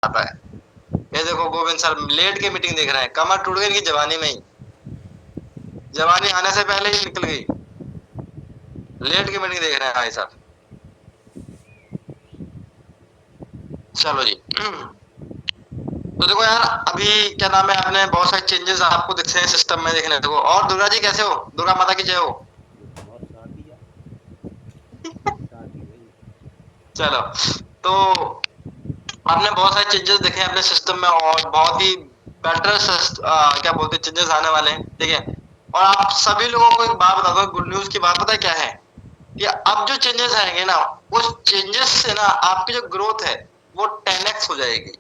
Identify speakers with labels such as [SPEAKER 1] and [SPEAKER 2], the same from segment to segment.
[SPEAKER 1] आता है। ये देखो गोविंद सर लेट के मीटिंग देख रहे हैं, कमर टूट गई इनकी जवानी में ही, जवानी आने से पहले ही निकल गई, लेट के मीटिंग देख रहे हैं भाई साहब। चलो जी। तो देखो यार अभी क्या नाम है, आपने बहुत सारे चेंजेस आपको दिख रहे हैं सिस्टम में देखने को। और दुर्गा जी कैसे हो? दुर्गा माता की जय हो। चलो, तो आपने बहुत सारे चेंजेस देखे हैं अपने सिस्टम में और बहुत ही बेटर क्या बोलते हैं चेंजेस आने वाले हैं, ठीक है। और आप सभी लोगों को एक बात बता दो, गुड न्यूज की बात पता है क्या है, कि अब जो चेंजेस आएंगे ना, उस चेंजेस से ना आपकी जो ग्रोथ है वो 10x हो जाएगी,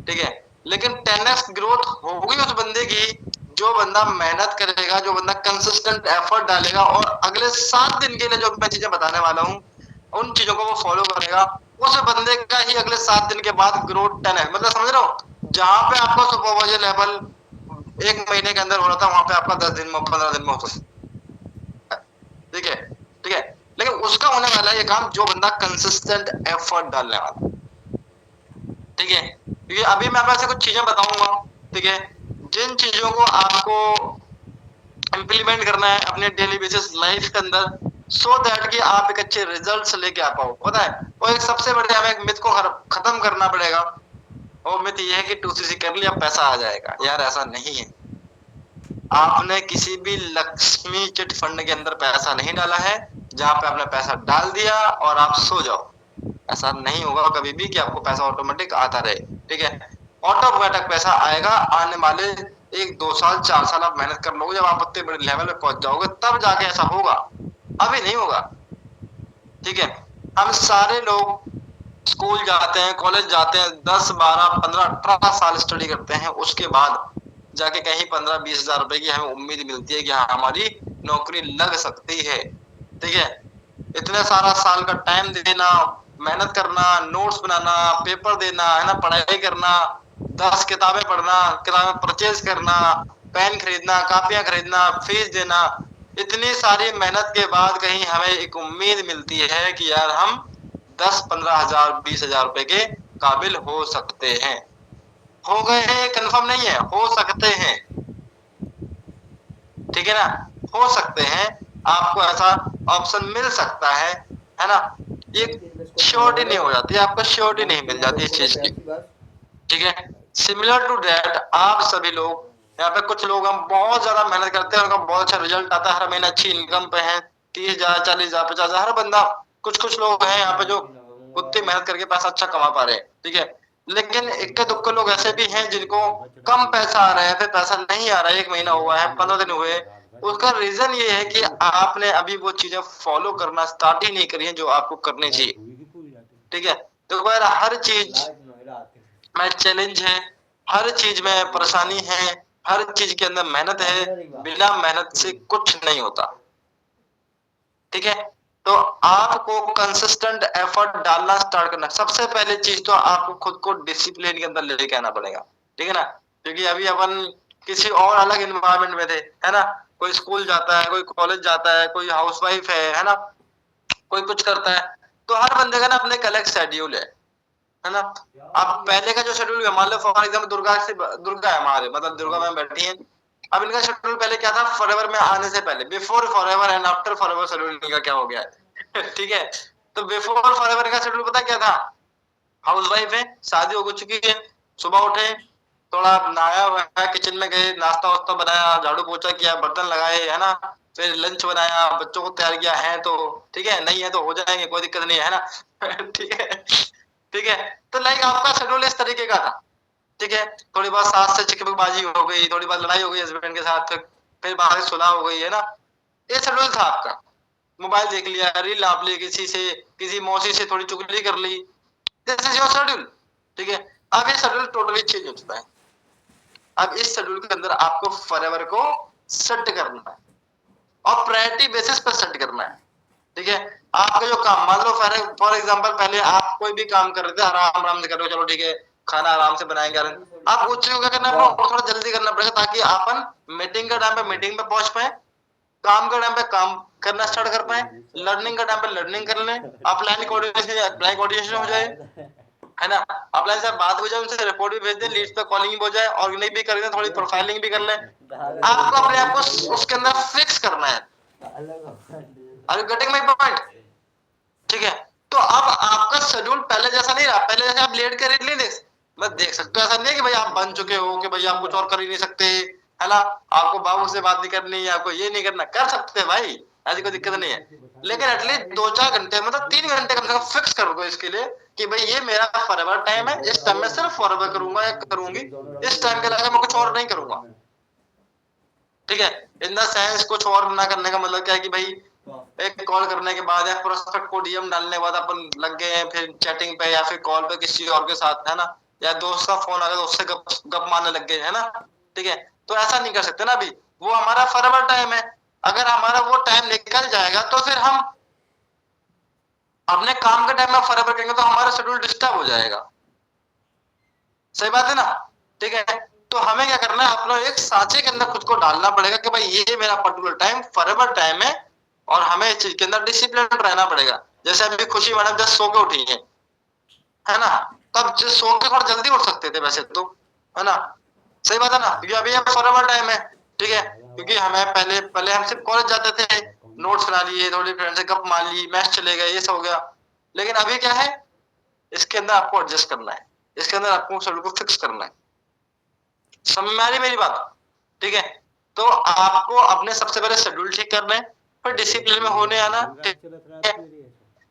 [SPEAKER 1] ठीक है। लेकिन 10x ग्रोथ होगी उस बंदे की जो बंदा मेहनत करेगा, जो बंदा कंसिस्टेंट एफर्ट डालेगा और अगले 7 दिन के लिए जो मैं चीजें बताने वाला हूँ उन चीजों को वो फॉलो करेगा। उस बंदे का ही अगले 7 दिन के बाद ग्रोथ 10x, मतलब समझ रहे हो, जहां पे आपको सुपरवाइजर लेवल 1 महीने के अंदर हो रहा था वहां पे आपका 10 दिन में 15 दिन में हो सकता है, ठीक है, ठीक है। लेकिन उसका होने वाला है ये काम जो बंदा कंसिस्टेंट एफर्ट डालने वाला, ठीक है। क्योंकि अभी मैं आपको ऐसे कुछ चीजें बताऊंगा, ठीक है, जिन चीजों को आपको इम्प्लीमेंट करना है अपने डेली बेसिस लाइफ के अंदर, सो दैट कि आप एक अच्छे रिजल्ट्स लेके आ पाओ, पता है। और एक सबसे बड़े हमें एक मिथ को खत्म करना पड़ेगा, और मिथ ये है कि 2cc कर लिया पैसा आ जाएगा। यार ऐसा नहीं है। आपने किसी भी लक्ष्मी चिट फंड के अंदर पैसा नहीं डाला है जहां पे आपने पैसा डाल दिया और आप सो जाओ। ऐसा नहीं होगा कभी भी कि आपको पैसा ऑटोमेटिक आता रहे, ठीक है। ऑटोमेटिक पैसा आएगा आने वाले 1 2 साल 4 साल आप मेहनत कर लोगे, जब आप उतने बड़े लेवल पे पहुंच जाओगे तब जाके ऐसा होगा, अभी नहीं होगा, ठीक है। हम सारे लोग स्कूल जाते हैं, कॉलेज जाते हैं, 10 12 15 18 साल स्टडी करते हैं, उसके बाद जाके कहीं 15 20 हजार रुपए की हमें उम्मीद मिलती है कि हाँ हमारी नौकरी लग सकती है, ठीक है। इतने सारा साल का टाइम देना, मेहनत करना, नोट्स बनाना, पेपर देना, है ना, पढ़ाई करना, 10 किताबें पढ़ना, किताबें परचेज करना, पेन खरीदना, कापियां खरीदना, फीस देना, इतनी सारी मेहनत के बाद कहीं हमें एक उम्मीद मिलती है कि यार हम 10 15 हजार 20 हजार रुपए के काबिल हो सकते हैं। हो गए हैं कंफर्म नहीं है, हो सकते हैं, ठीक है ना, हो सकते हैं, आपको ऐसा ऑप्शन मिल सकता है ना। ये श्योरिटी नहीं हो जाती, आपको श्योरिटी नहीं मिल जाती इस चीज की, ठीक है। सिमिलर टू दैट आप सभी लोग यहाँ पे, कुछ लोग हम बहुत ज्यादा मेहनत करते हैं, उनका बहुत अच्छा रिजल्ट आता है, हर महीने अच्छी इनकम पे है, 30 हजार 40 हजार 50 हजार, हर बंदा, कुछ कुछ लोग हैं यहाँ पे जो उतनी मेहनत करके पैसा अच्छा कमा पा रहे हैं, ठीक है। लेकिन इक्के दुक्के लोग ऐसे भी हैं जिनको कम पैसा आ रहा है, फिर पैसा नहीं आ रहा है, 1 महीना हुआ है, 15 दिन हुए। उसका रीजन ये है कि आपने अभी वो चीजें फॉलो करना स्टार्ट ही नहीं करी है जो आपको करनी चाहिए, ठीक है। तो यार हर चीज में चैलेंज है, हर चीज में परेशानी है, हर चीज के अंदर मेहनत है, बिना मेहनत से कुछ नहीं होता, ठीक है। तो आपको कंसिस्टेंट एफर्ट डालना स्टार्ट करना, सबसे पहले चीज तो आपको खुद को डिसिप्लिन के अंदर लेके आना पड़ेगा, ठीक है ना। क्योंकि अभी अपन किसी और अलग एनवायरनमेंट में थे, है ना, कोई स्कूल जाता है, कोई कॉलेज जाता है, कोई हाउसवाइफ है ना, कोई कुछ करता है। तो हर बंदे का ना अपने का अलग शेड्यूल है ना। अब पहले का जो शेड्यूल है, मान लो फॉर एग्जाम्पल दुर्गा है हमारे, मतलब दुर्गा मैम बैठी हैं, अब इनका शेड्यूल पहले क्या था, फॉरएवर में आने से पहले, before forever and after forever schedule इनका क्या हो गया है ठीक है। तो बिफोर फॉरएवर का शेड्यूल पता क्या था, हाउस वाइफ है, शादी हो चुकी है, सुबह उठे, थोड़ा नहाया हुआ है, किचन में गए, नाश्ता वास्ता बनाया, झाड़ू पोछा किया, बर्तन लगाए, है ना, फिर लंच बनाया, बच्चों को तैयार किया, है तो ठीक है, नहीं है तो हो जाएंगे, कोई दिक्कत नहीं है ना ठीक है, ठीक है। तो लाइक आपका शेड्यूल इस तरीके का था, ठीक है। थोड़ी बहुत सास से चिकबुकबाजी हो गई, थोड़ी बहुत लड़ाई हो गई हस्बैंड के साथ, फिर बाहर सुलह हो गई, है ना, ये शेड्यूल था आपका। मोबाइल देख लिया, रील आप ली, किसी से, किसी मौसी से थोड़ी चुगली कर ली, दिस इज योर शेड्यूल, ठीक है। अब ये शेड्यूल टोटली चेंज हो चुका है। अब इस शेड्यूल के अंदर आपको फॉरएवर को सेट करना है और प्रायोरिटी बेसिस पर सेट करना है, ठीक है। आपका जो काम, मान लो फॉर एग्जांपल पहले आप कोई भी काम कर रहे थे, आराम आराम से कर रहे हो, चलो ठीक है, खाना आराम से बनाएंगे, आप उस चीज को क्या करना है, थोड़ा जल्दी करना पड़ेगा ताकि अपन मीटिंग के टाइम पे मीटिंग पे पहुंच पाए, काम के टाइम पे काम करना स्टार्ट कर पाए, लर्निंग के टाइम पे लर्निंग कर लें, अप्लाइंग कोऑर्डिनेशन हो जाए, है ना। अपना जैसे बात हो जाए, उनसे रिपोर्ट भी भेज दें, लीड्स पे कॉलिंग भी हो जाए, ऑर्गेनाइज भी कर दें, थोड़ी प्रोफाइलिंग भी कर लें। आपको अपने आप को उसके अंदर फिक्स करना है। Are you getting my point? ठीक है, तो अब आपका शेड्यूल पहले जैसा नहीं रहा। पहले जैसे आप लेट कर नहीं देख सकते हो। ऐसा नहीं है कि भाई आप बन चुके हो कि भाई आप कुछ और कर ही नहीं सकते, है ना। आपको बाबू से बात नहीं करनी, आपको ये नहीं करना, कर सकते हैं भाई, ऐसी कोई दिक्कत नहीं है। लेकिन एटलीस्ट 2-4 घंटे, मतलब 3 घंटे कम से कम फिक्स कर दो इसके लिए कि भाई ये मेरा फॉरवर्ड टाइम है, इस टाइम में सिर्फ फॉरवर्ड करूंगा या करूंगी, इस टाइम के अलावा मैं कुछ और नहीं करूंगा। ठीक है, इन द सेंस कुछ और ना करने का मतलब क्या है कि भाई एक कॉल करने के बाद या प्रोस्पेक्ट को डीएम डालने के बाद अपन लग गए हैं फिर चैटिंग पे या फिर कॉल पे किसी और के साथ, है ना। या दोस्त का फोन आ गया तो उससे गप मारने लग गए, है ना। ठीक है, तो ऐसा नहीं कर सकते ना। अभी वो हमारा फॉरवर्ड टाइम है। अगर हमारा वो टाइम निकल जाएगा तो फिर हम अपने काम के टाइम में फॉरवर्ड करेंगे तो हमारा शेड्यूल डिस्टर्ब हो जाएगा। सही बात है ना। ठीक है, तो हमें क्या करना है, अपना एक सांचे के अंदर खुद को डालना पड़ेगा कि भाई ये मेरा पर्टिकुलर टाइम फॉरवर्ड टाइम है और हमें इस चीज के अंदर डिसिप्लिन रहना पड़ेगा। जैसे अभी खुशी मैडम जस्ट सो के उठी है ना। तब जिस सो के थोड़ा जल्दी उठ सकते थे वैसे तो, है ना। सही बात है ना, क्योंकि अभी ये फॉरवर्ड टाइम है। ठीक है, क्योंकि हमें पहले पहले हम सिर्फ कॉलेज जाते थे, नोट्स बना लिए, थोड़ी फ्रेंड से गप मार ली, मैच चले गए, ये सब हो गया। लेकिन अभी क्या है, इसके अंदर आपको एडजस्ट करना है, इसके अंदर आपको शेड्यूल को फिक्स करना है। समझ में आ रही मेरी बात? ठीक है, तो आपको अपने सबसे पहले शेड्यूल ठीक करना है, फिर डिसिप्लिन में होने आना। ठीक है,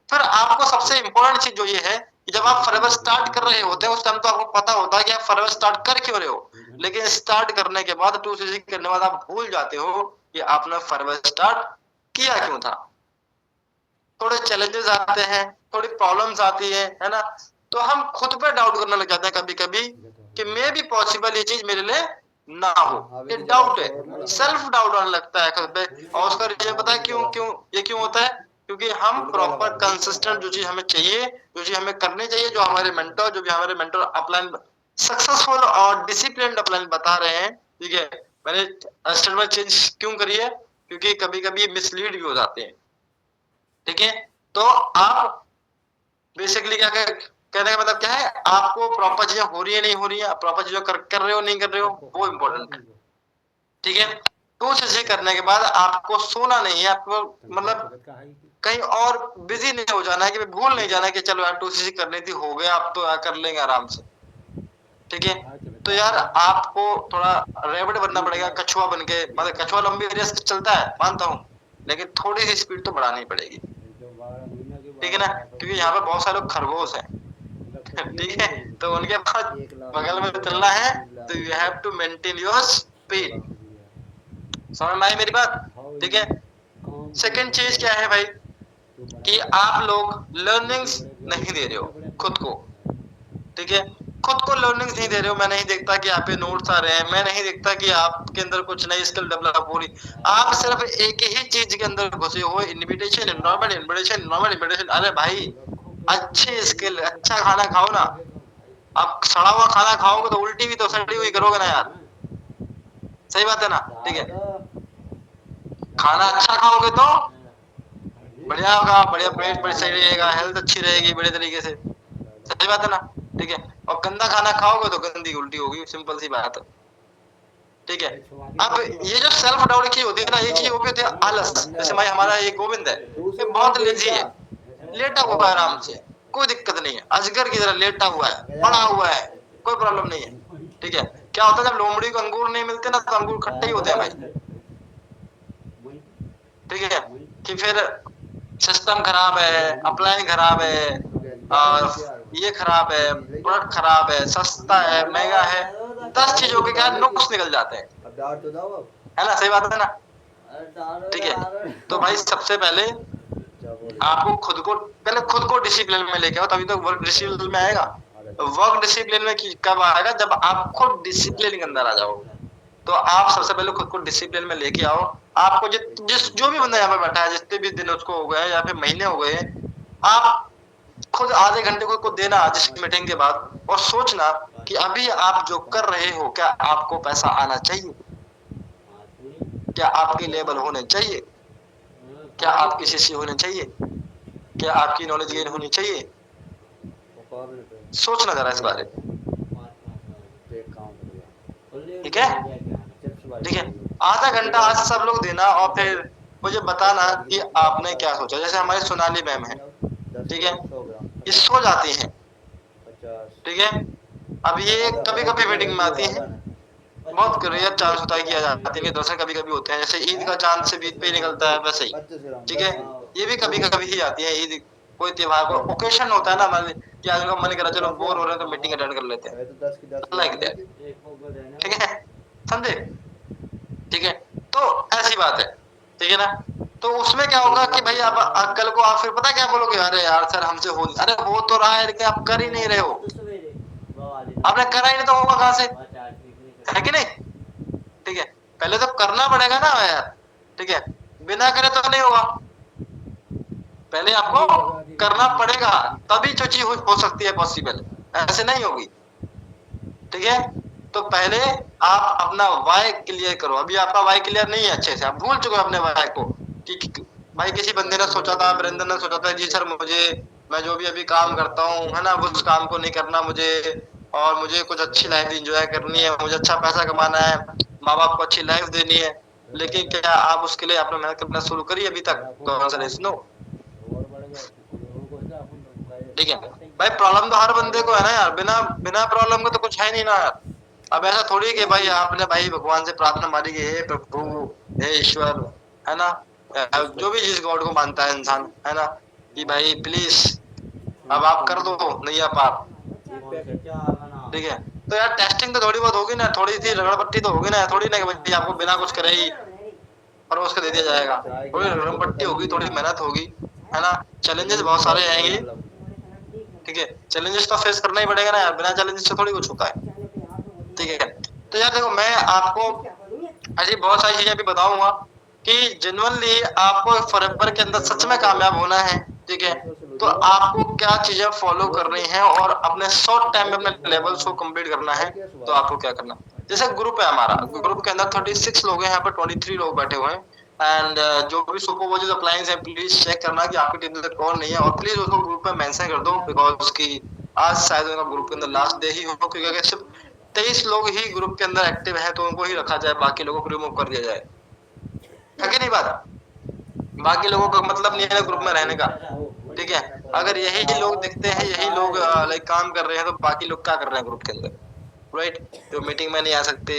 [SPEAKER 1] फिर आपको सबसे इंपॉर्टेंट चीज जो ये है कि जब आप फॉरवर्ड स्टार्ट कर रहे होते हैं उस टाइम तो आपको पता होता है कि आप फॉरवर्ड स्टार्ट कर क्यों रहे हो, लेकिन स्टार्ट करने के बाद 2cc करने के बाद आप भूल जाते हो कि आपने फॉरवर्ड स्टार्ट किया क्यों था। थोड़े चैलेंजेस आते हैं, थोड़ी प्रॉब्लम्स आती है ना। तो हम खुद पे डाउट करने लग जाते हैं कभी कभी कि मे भी पॉसिबल ये चीज मेरे लिए ना हो। ये डाउट है, सेल्फ डाउट आने लगता है खुद पे। और उसका रीजन पता है क्यों क्यों ये क्यों होता है? क्योंकि हम प्रॉपर कंसिस्टेंट जो चीज हमें चाहिए, जो चीज हमें करनी चाहिए, जो हमारे मेंटर अपलाइन सक्सेसफुल और डिसिप्लिन अपलाइन बता रहे हैं। ठीक है, मैंने स्टेटमेंट चेंज क्यों करी है? क्योंकि कभी कभी मिसलीड भी हो जाते हैं। ठीक है, तो आप बेसिकली क्या कहने का मतलब क्या है, आपको प्रॉपर चीजें हो रही है नहीं हो रही है, प्रॉपर चीजें कर रहे हो नहीं कर रहे हो, वो इम्पोर्टेंट है। ठीक है, तो चीजें करने के बाद आपको सोना नहीं है, आपको मतलब कहीं और बिजी नहीं हो जाना है, कि भूल नहीं जाना है कि चलो यार 2cc करनी थी, हो गया, अब तो यार कर लेंगे आराम से। ठीक है, तो यार आपको थोड़ा रैबिट बनना पड़ेगा, कछुआ बन के। मतलब कछुआ लंबी रेस चलता है मानता हूँ, लेकिन थोड़ी सी स्पीड तो बढ़ानी पड़ेगी। ठीक है ना, क्योंकि यहाँ पे बहुत सारे लोग खरगोश हैं। ठीक है, तो उनके पास बगल में चलना है, तो you have to maintain your speed. समझ में आई मेरी बात? ठीक है, सेकंड चीज क्या है भाई कि आप लोग लर्निंग्स नहीं दे रहे हो खुद को। ठीक है, खुद को लर्निंग्स नहीं दे रहे हो। मैं नहीं देखता कि आप पे नोट्स आ रहे हैं, मैं नहीं देखता कि आपके अंदर कुछ नई स्किल डेवलप हो रही। आप सिर्फ एक ही चीज के अंदर घुसे हो, invitation environment, invitation environment, invitation. अरे भाई, अच्छी स्किल, अच्छा खाना खाओ ना। आप सड़ा हुआ खाना खाओगे तो उल्टी भी तो सड़ी हुई करोगे ना यार। सही बात है ना। ठीक है, खाना अच्छा खाओगे तो बढ़िया होगा, बढ़िया पेट पर सही रहेगा, हेल्थ अच्छी रहेगी बढ़िया तरीके से। सही बात है ना। ठीक है, और गंदा खाना खाओगे तो गंदी उल्टी होगी, सिंपल सी बात है। ठीक है, अब ये जो सेल्फ डाउट की होती है ना, ये चीज हो गई होती है आलस। जैसे भाई हमारा ये गोविंद है, ये बहुत लेजी है, लेटा हुआ है आराम से, कोई दिक्कत नहीं है, अजगर की तरह लेटा हुआ है, पड़ा हुआ है, कोई प्रॉब्लम नहीं है। ठीक है, क्या होता है जब लोमड़ी को अंगूर नहीं मिलते ना, तो अंगूर खट्टे ही होते हैं भाई। ठीक है, कि फिर सिस्टम खराब है, अपलाइन खराब है, और ये खराब है, प्रोडक्ट खराब है, सस्ता है, महंगा है, 10 चीजों के क्या नुक्स निकल जाते हैं, है ना। सही बात है ना। ठीक है, तो भाई सबसे पहले आपको खुद को डिसिप्लिन में लेके आओ, तभी तो वर्क डिसिप्लिन में आएगा। वर्क डिसिप्लिन में कब आएगा? जब आप खुद डिसिप्लिन के अंदर आ जाओ। तो आप सबसे पहले खुद को डिसिप्लिन में लेके आओ। आपको जिस जो भी बंदा यहाँ पे बैठा है, जितने भी दिन उसको हो गए या फिर महीने हो गए, आप खुद आधे घंटे खुद को देना जिस मीटिंग के बाद, और सोचना कि अभी आप जो कर रहे हो क्या आपको पैसा आना चाहिए, क्या आपके लेवल होने चाहिए, क्या आपकी सीसी होने चाहिए, क्या आपकी नॉलेज गेन होनी चाहिए। सोचना जरा इस बारे में। ठीक है, ठीक है। आधा घंटा आज सब लोग देना और फिर मुझे बताना कि आपने क्या सोचा। जैसे हमारी सोनाली मैम है, ठीक है, ये सो जाती हैं, ठीक है। अब ये कभी कभी मीटिंग में आती हैं, बहुत रेयर चांस होता है कि आ जाती है, दर्शन कभी कभी होते हैं, जैसे ईद का चांद से ईद पे ही निकलता है वैसे ही, ठीक है। ये भी कभी कभी ही आती है, ईद कोई त्योहार को ओकेशन होता है ना, मान कि आज उनका मन करा चलो बोर हो रहे हैं तो मीटिंग अटेंड कर लेते हैं, लाइक दैट, ठीक है, समझे, ठीक है। तो ऐसी बात है, ठीक है ना। तो उसमें क्या होगा कि भाई आप कल को आप फिर पता क्या बोलोगे, अरे यार सर हमसे हो, अरे हो तो रहा है लेकिन आप कर ही नहीं रहे हो, आपने करा ही नहीं तो होगा कहां से, है कि नहीं, ठीक है। पहले तो करना पड़ेगा ना यार, ठीक है, बिना करे तो नहीं होगा, पहले आपको करना पड़ेगा, तभी जो चीज हो सकती है पॉसिबल, ऐसे नहीं होगी, ठीक है। तो पहले आप अपना वाई क्लियर करो, अभी आपका वाई क्लियर नहीं है अच्छे से, आप भूल चुके हो अपने वाई को कि भाई किसी बंदे ने सोचा था, वीरेंद्र ने सोचा था जी सर मुझे, मैं जो भी अभी काम करता हूँ है ना, उस काम को नहीं करना मुझे, और मुझे कुछ अच्छी लाइफ एंजॉय करनी है, मुझे अच्छा पैसा कमाना है, माँ बाप को अच्छी लाइफ देनी है, लेकिन क्या आप उसके लिए आपने मेहनत करना शुरू करी अभी तक? तो आंसर इज नो, ठीक है। भाई प्रॉब्लम तो हर बंदे को है ना यार, बिना बिना प्रॉब्लम के तो कुछ है नहीं ना यार। अब ऐसा थोड़ी कि भाई आपने भाई भगवान से प्रार्थना मारी कि हे प्रभु, हे ईश्वर, है ना, जो भी जिस गॉड को मानता है इंसान, है ना, कि भाई प्लीज अब आप कर दो, नहीं आप ठीक है। तो यार टेस्टिंग तो थोड़ी बहुत होगी ना, थोड़ी सी रगड़पट्टी तो होगी ना, थोड़ी ना कि भाई आपको बिना कुछ करे ही परोस के दे दिया जाएगा, थोड़ी रगड़पट्टी होगी, थोड़ी मेहनत होगी, है ना, चैलेंजेस बहुत सारे आएंगे, ठीक है, चैलेंजेस तो फेस करना ही पड़ेगा ना यार, बिना चैलेंजेस से थोड़ी कुछ होता है, ठीक है। तो यार देखो मैं आपको ऐसी बहुत सारी चीजें भी बताऊंगा कि जेन्युइनली आपको फॉरएवर के अंदर सच में कामयाब होना है, ठीक है, तो आपको क्या चीजें फॉलो करनी है और अपने शॉर्ट टाइम में अपने लेवल्स को कंप्लीट करना है, तो आपको क्या करना। जैसे ग्रुप है हमारा, ग्रुप के अंदर 36 लोग हैं, यहाँ पर 23 लोग बैठे हुए हैं, एंड जो भी सुपरवाइजर्स अप्लायंस है प्लीज चेक करना कि आपकी टीम में कौन नहीं है, और प्लीज उसको ग्रुप में मेंशन कर दो, बिकॉज की आज शायद उनका ग्रुप के अंदर लास्ट डे ही हो, क्योंकि अगर सिर्फ 23 लोग ही ग्रुप के अंदर एक्टिव है तो उनको ही रखा जाए, बाकी लोगों को रिमूव कर दिया जाए, है कि नहीं बात, बाकी लोगों का मतलब नहीं है ना ग्रुप में रहने का, ठीक है। अगर यही लोग दिखते हैं, यही लोग लाइक काम कर रहे हैं, तो बाकी लोग क्या कर रहे हैं ग्रुप के अंदर, राइट, जो मीटिंग में नहीं आ सकते,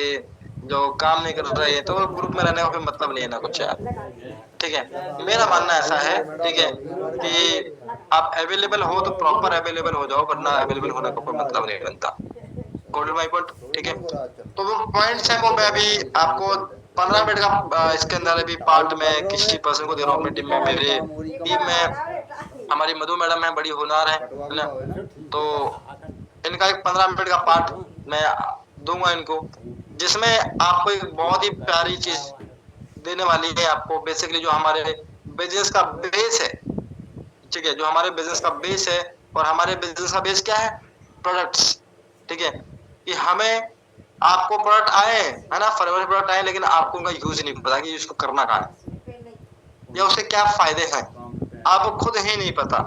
[SPEAKER 1] जो काम नहीं कर रहे हैं, तो ग्रुप में रहने का कोई मतलब नहीं है ना कुछ यार, ठीक है। मेरा मानना ऐसा है, ठीक है, कि आप अवेलेबल हो तो प्रॉपर अवेलेबल हो जाओ, वरना अवेलेबल होने का कोई मतलब नहीं बनता, गोल्डन माई पॉइंट, ठीक है। तो वो पॉइंट्स हैं वो मैं अभी आपको 15 मिनट का इसके अंदर अभी पार्ट में किसी पर्सन को दे रहा हूँ अपनी टीम में, मेरे टीम में हमारी मधु मैडम है, बड़ी होनहार है ना, तो इनका एक 15 मिनट का पार्ट मैं दूंगा इनको, जिसमें आपको एक बहुत ही प्यारी चीज देने वाली है आपको, बेसिकली जो हमारे बिजनेस का बेस है, ठीक है, जो हमारे बिजनेस का बेस है, और हमारे बिजनेस का बेस क्या है, प्रोडक्ट्स, ठीक है, कि हमें आपको प्रोडक्ट आए है ना, फॉरएवर प्रोडक्ट आए, लेकिन आपको उनका यूज नहीं पता कि उसको करना कहाँ है या उसके क्या फायदे हैं, आपको खुद ही नहीं पता।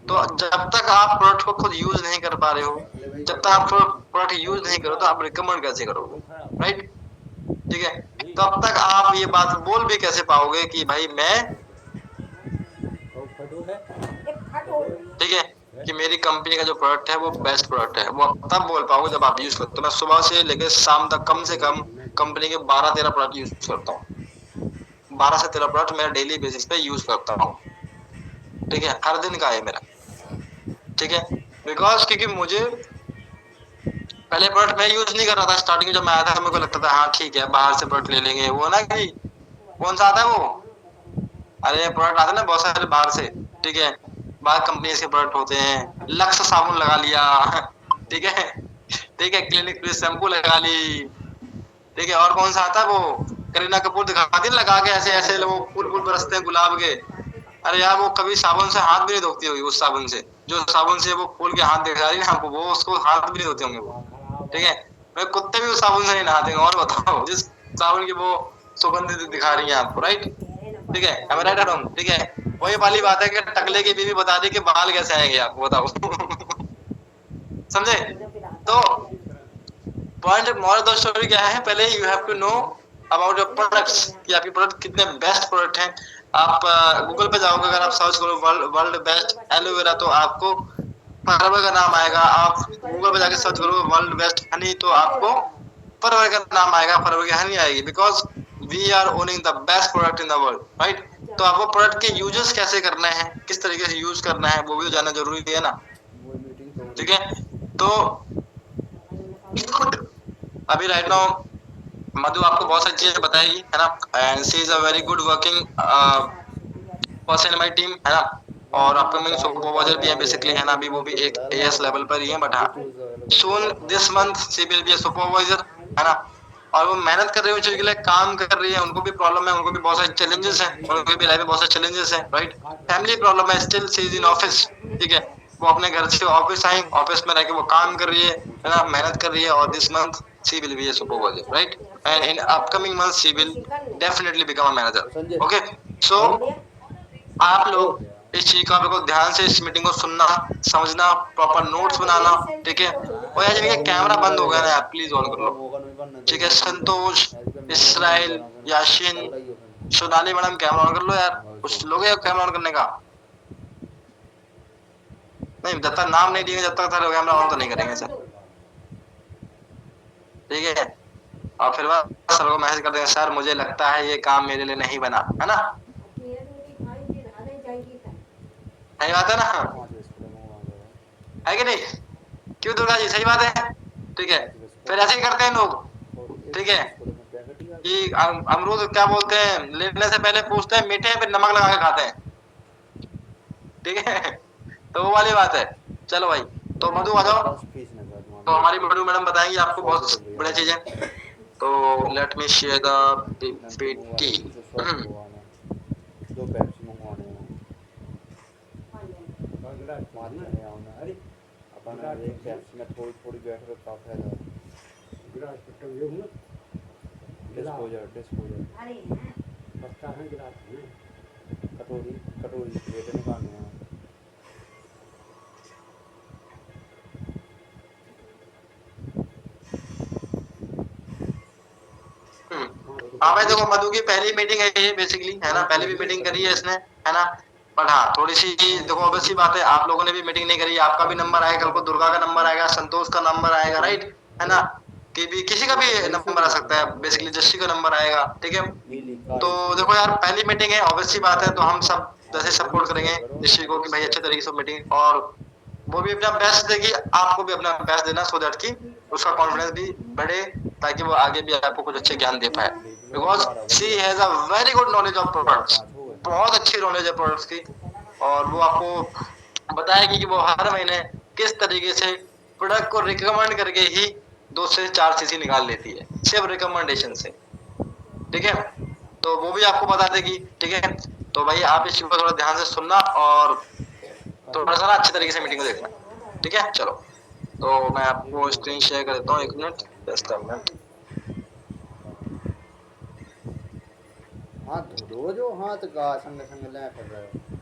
[SPEAKER 1] तो जब तक आप प्रोडक्ट को खुद यूज नहीं कर पा रहे हो, जब तक आप प्रोडक्ट यूज नहीं करो तो आप रिकमेंड कैसे करोगे, राइट, ठीक है। तब तक आप ये बात बोल भी कैसे पाओगे कि भाई मैं, ठीक है, कि मेरी कंपनी का जो प्रोडक्ट है वो बेस्ट प्रोडक्ट है, वो आप तब बोल पाओगे जब आप यूज करते हो। तो मैं सुबह से लेकर शाम तक कम से कम कंपनी के 12-13 प्रोडक्ट यूज करता हूँ, 12 से 13 प्रोडक्ट मैं डेली बेसिस पे यूज करता हूँ, ठीक है, हर दिन का है मेरा, ठीक है, बिकॉज क्योंकि मुझे पहले प्रोडक्ट मैं यूज नहीं कर रहा था, स्टार्टिंग जब मैं आया था मेरे को लगता था हाँ ठीक है बाहर से प्रोडक्ट ले लेंगे, वो ना कि कौन सा आता है वो, अरे प्रोडक्ट आते हैं ना बहुत सारे बाहर से, ठीक है, बाहर कंपनी के प्रोडक्ट होते हैं, लक्स साबुन लगा लिया ठीक है, ठीक है, क्लिनिक प्लस शैम्पू लगा ली, ठीक है, और कौन सा आता है वो करीना कपूर दिखाती है लगा के ऐसे ऐसे लोग फूल फूल बरसते हैं गुलाब के, अरे यार वो कभी साबुन से हाथ भी नहीं धोती होगी, उस साबुन से जो साबुन से वो फूल के हाथ दिखा रही है ना, वो उसको हाथ भी नहीं धोते होंगे वो, ठीक है, मैं कुत्ते भी उस साबुन से नहीं नहाते हैं, और बताओ जिस साबुन की वो सुगंध दिखा रही है आपको, राइट, ठीक है, am I right or wrong? ठीक है, वही वाली बात है कि टकले की बीवी बता दी कि बाल कैसे आएंगे आपको बताओ समझे? तो point moral of the story क्या है, पहले you have to know about your products कि आपके प्रोडक्ट कितने बेस्ट प्रोडक्ट हैं। आप गूगल पे जाओगे, अगर आप सर्च करो वर्ल्ड बेस्ट एलोवेरा तो आपको परवर का नाम आएगा। आप गूगल पे जाके सर्च करो वर्ल्ड बेस्ट हनी तो आपको परवर का नाम आएगा, परवर की हनी आएगी। Because we are owning the best product in the world, right? तो आपको प्रोडक्ट के यूजेस कैसे करना है, किस तरीके से यूज करना है, वो भी तो जानना जरूरी है ना। ठीक है, तो अभी राइट नाउ मधु आपको बहुत सारी चीजें बताएगी, है ना। And she is a very good working person in my team, है ना। और अपकमिंग सुपरवाइजर भी है बेसिकली, है ना। अभी वो भी एक एएस लेवल पर ही है, बट हाँ soon this month she will be a supervisor, है ना। और वो मेहनत कर रही है उस चीज के लिए, काम कर रही है। उनको भी प्रॉब्लम है, उनको भी बहुत सारे चैलेंजेस हैं, उनकी भी लाइफ में बहुत सारे चैलेंजेस हैं, राइट। फैमिली प्रॉब्लम है, still she is in office, ठीक है। वो अपने घर से ऑफिस आई, ऑफिस में रह के वो काम कर रही है ना, मेहनत कर रही है। और this month she will be a supervisor, right. And in upcoming month she will definitely become a manager. Okay, so आप लोग इस चीज का बिल्कुल ध्यान से इस मीटिंग को सुनना, समझना, प्रॉपर नोट्स बनाना, ठीक है। और यार जब ये कैमरा बंद हो गया ना यार, प्लीज ऑन कर लो, ठीक है। Santosh, Israel, Yasin, Sonali madam camera on कर लो यार। कुछ लोग हैं कैमरा ऑन करने का? नहीं, जब तक नाम नहीं दिएंगे, जब तक सर कैमरा ऑन तो नहीं करेंगे सर, ठीक है। और फिर वह सर को मैसेज कर देंगे, सर मुझे लगता है ये काम मेरे लिए नहीं बना, है ना। सही बात है ना, है कि नहीं? क्यों दुर्गा जी, सही बात है, ठीक है। फिर ऐसे ही करते हैं लोग, ठीक है, कि अमरूद क्या बोलते हैं, लेने से पहले पूछते हैं मीठे हैं, फिर नमक लगा के खाते हैं, ठीक है। तो वो वाली बात है। चलो भाई, तो मधु आ जाओ। तो हमारी मधु मैडम बताएंगी आपको बहुत बढ़िया चीजें। तो let me share the PPT.
[SPEAKER 2] दो पेप्सी मंगवाने हैं। अरे अपन एक पेप्सी में थोड़ी थोड़ी बैठ कर का फायदा। गिलास पट्टा ये हूं डिस्पोजर पत्ता है गिलास में कटोरी कटोरी प्लेट निकालने हैं।
[SPEAKER 1] हाँ भाई देखो, मधु की पहली मीटिंग है ये बेसिकली, है ना। पहली भी मीटिंग करी है इसने, है ना। बट हाँ थोड़ी सी देखो, ऑब्वियस सी बात है, आप लोगों ने भी मीटिंग नहीं करी। आपका भी नंबर आएगा कल को, दुर्गा का नंबर आएगा, संतोष का नंबर आएगा, राइट, है ना। कि भी किसी का भी नंबर आ सकता है, बेसिकली जस्सी का नंबर आएगा, ठीक है। तो देखो यार, पहली मीटिंग है, ऑब्वियस सी बात है, तो हम सब जैसे सपोर्ट करेंगे जस्सी को कि भाई अच्छे तरीके से मीटिंग, और वो भी अपना बेस्ट देगी, आपको भी अपना बेस्ट देना, सो दैट की उसका कॉन्फिडेंस भी बढ़े, ताकि वो आगे भी आपको कुछ अच्छे ज्ञान दे पाए। Because she has a very good knowledge of products, बहुत अच्छी नॉलेज है प्रोडक्ट्स की। और वो आपको बताएगी कि वो हर महीने किस तरीके से प्रोडक्ट को रिकमेंड करके ही 2 से 4 सीसी निकाल लेती है, सिर्फ रिकमेंडेशन से, ठीक है। तो वो भी आपको बता देगी, ठीक है। तो भाई आप इस चीज को थोड़ा ध्यान से सुनना, और थोड़ा सा ना अच्छे तरीके से मीटिंग को देखना, ठीक है। चलो, तो मैं आपको स्क्रीन शेयर कर देता हूँ, 1 मिनट, जस्ट अ मिनट।
[SPEAKER 2] हाथ धो दो जो हाथ का संग संग ले कर रहे हो।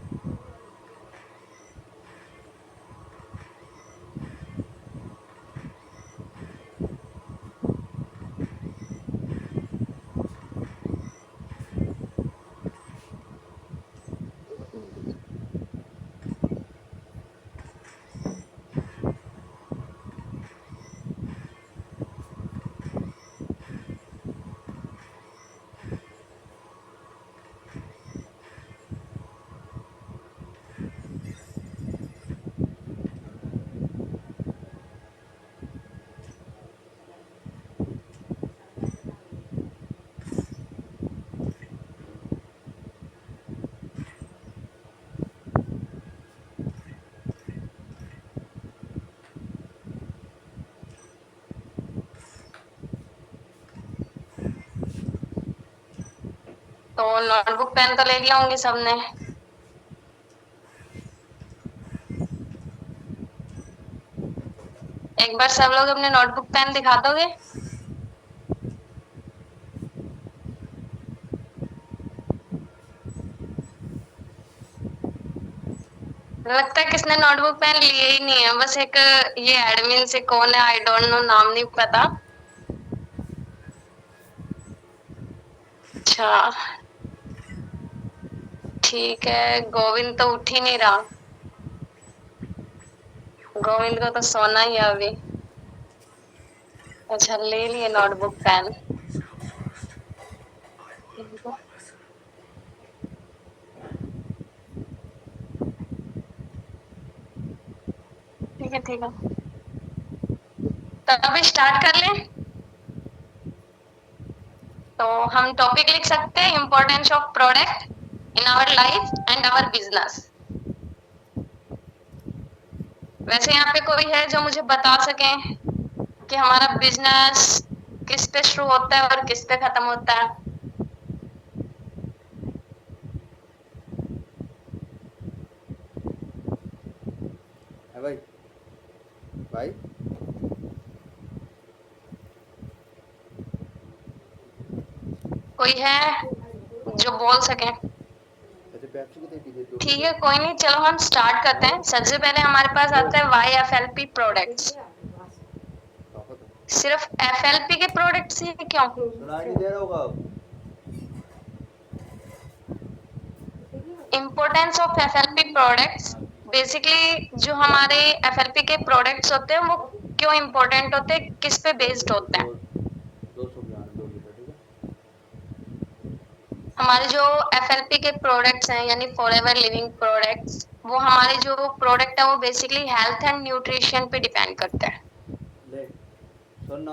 [SPEAKER 3] तो नोटबुक पेन तो ले लिया होंगे सबने। एक बार सब लोग अपने नोटबुक पेन दिखा दोगे? लगता है किसने नोटबुक पेन लिए ही नहीं है, बस एक ये एडमिन से कौन है आई डोंट नो, नाम नहीं पता। अच्छा ठीक है, गोविंद तो उठ ही नहीं रहा। गोविंद को तो सोना ही है अभी। अच्छा ले लिए नोटबुक पेन। ठीक है ठीक है, तो अभी स्टार्ट कर लें। तो हम टॉपिक लिख सकते हैं importance of product in our life and our business. वैसे यहाँ पे कोई है जो मुझे बता सके कि हमारा बिजनेस किस पे शुरू होता है और किस पे खत्म होता है?
[SPEAKER 2] है भाई? भाई
[SPEAKER 3] कोई है जो बोल सके?
[SPEAKER 2] ऐसे पेप्सी कितने पीते दो?
[SPEAKER 3] ठीक है कोई नहीं, चलो हम स्टार्ट करते हैं। सबसे पहले हमारे पास आता है YFLP प्रोडक्ट्स। सिर्फ FLP के प्रोडक्ट्स ही क्यों?
[SPEAKER 2] सुनाई नहीं दे रहा होगा अब।
[SPEAKER 3] Importance of FLP products, basically जो हमारे FLP के प्रोडक्ट्स होते हैं वो क्यों इम्पोर्टेंट होते हैं, किस पे बेस्ड होते हैं?
[SPEAKER 2] 2 लीटर ठीक है।
[SPEAKER 3] हमारे जो FLP के प्रोडक्ट्स हैं यानी फॉरएवर लिविंग प्रोडक्ट्स, वो हमारे जो प्रोडक्ट है वो बेसिकली हेल्थ एंड न्यूट्रिशन पे डिपेंड करते हैं।
[SPEAKER 2] ले सुनना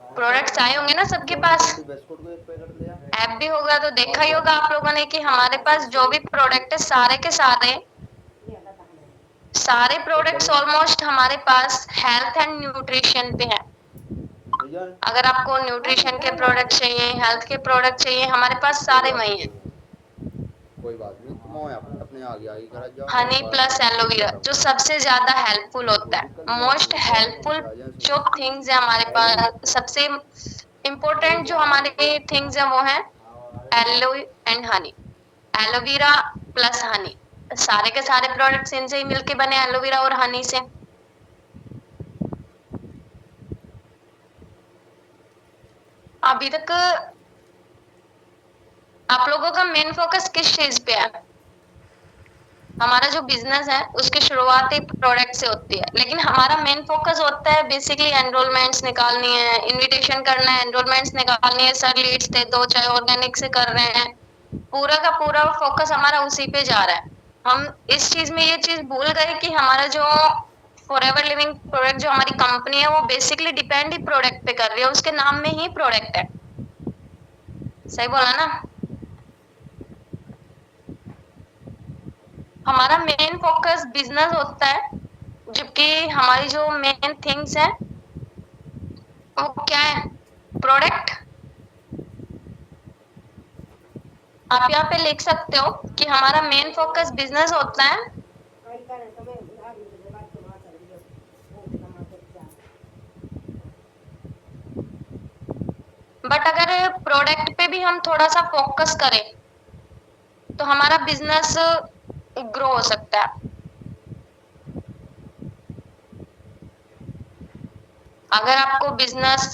[SPEAKER 3] प्रोडक्ट्स आए होंगे ना सबके पास,
[SPEAKER 2] बिस्कुट को एक पैकेट ले आ।
[SPEAKER 3] ऐप भी होगा तो देखा ही होगा आप लोगों ने कि हमारे पास जो भी प्रोडक्ट है सारे के सारे प्रोडक्ट्स ऑलमोस्ट हमारे पास हेल्थ एंड न्यूट्रिशन पे है। अगर आपको न्यूट्रिशन के प्रोडक्ट चाहिए, हेल्थ के प्रोडक्ट चाहिए, हमारे पास सारे वही हैं।
[SPEAKER 2] कोई बात नहीं, तुम अपने आगे आगे करा जाओ।
[SPEAKER 3] हनी प्लस एलोवेरा जो सबसे ज्यादा हेल्पफुल होता है, मोस्ट हेल्पफुल जो थिंग्स है हमारे पास, सबसे इम्पोर्टेंट जो हमारे थिंग्स है वो है aloe and honey, aloe vera plus honey. सारे के सारे प्रोडक्ट्स इनसे ही मिलके बने, एलोवेरा और हनी से। अभी तक आप लोगों का मेन फोकस किस चीज पे है? हमारा जो बिजनेस है उसकी शुरुआत ही प्रोडक्ट से होती है, लेकिन हमारा मेन फोकस होता है बेसिकली एनरोलमेंट्स निकालनी है, इनविटेशन करना है, एनरोलमेंट्स निकालनी है, सर लीड्स दे दो, चाहे ऑर्गेनिक से कर रहे हैं, पूरा का पूरा फोकस हमारा उसी पे जा रहा है। हम इस चीज में ये चीज भूल गए कि हमारा जो फॉरएवर लिविंग प्रोडक्ट जो हमारी कंपनी है वो बेसिकली डिपेंड ही प्रोडक्ट पे कर रही है, उसके नाम में ही प्रोडक्ट है। सही बोला ना? हमारा मेन फोकस बिजनेस होता है, जबकि हमारी जो मेन थिंग्स है वो क्या है? प्रोडक्ट। आप यहाँ पे लिख सकते हो कि हमारा मेन फोकस बिजनेस होता है, बट अगर प्रोडक्ट पे भी हम थोड़ा सा फोकस करें तो हमारा बिजनेस ग्रो हो सकता है। अगर आपको बिजनेस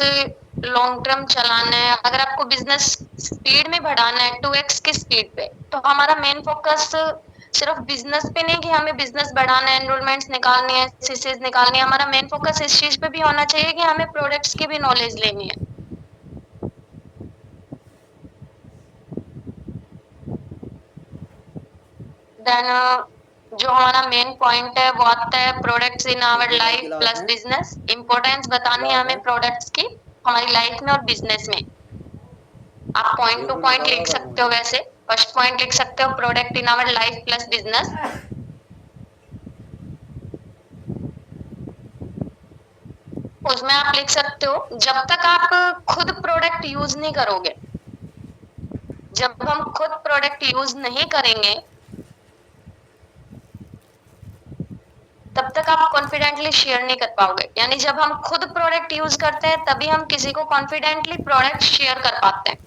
[SPEAKER 3] लॉन्ग टर्म चलाना है, अगर आपको बिजनेस स्पीड में बढ़ाना है 2x की स्पीड पे, तो हमारा मेन फोकस सिर्फ बिजनेस पे नहीं कि हमें बिजनेस बढ़ाना है, एनरोलमेंट्स निकालनी है, सीसीज निकालनी है। हमारा मेन फोकस इस चीज पे भी होना चाहिए कि हमें प्रोडक्ट्स की भी नॉलेज लेनी है। देन जो हमारा मेन पॉइंट है वो आता है products in our life plus business. Importance बतानी है हमें प्रोडक्ट्स की हमारी लाइफ में और बिजनेस में। आप पॉइंट टू पॉइंट लिख सकते हो। वैसे फर्स्ट पॉइंट लिख सकते हो product in our life plus business. उसमें आप लिख सकते हो जब तक आप खुद प्रोडक्ट यूज नहीं करोगे, जब हम खुद प्रोडक्ट यूज नहीं करेंगे तब तक आप कॉन्फिडेंटली शेयर नहीं कर पाओगे। यानी जब हम खुद प्रोडक्ट यूज करते हैं तभी हम किसी को कॉन्फिडेंटली प्रोडक्ट शेयर कर पाते हैं।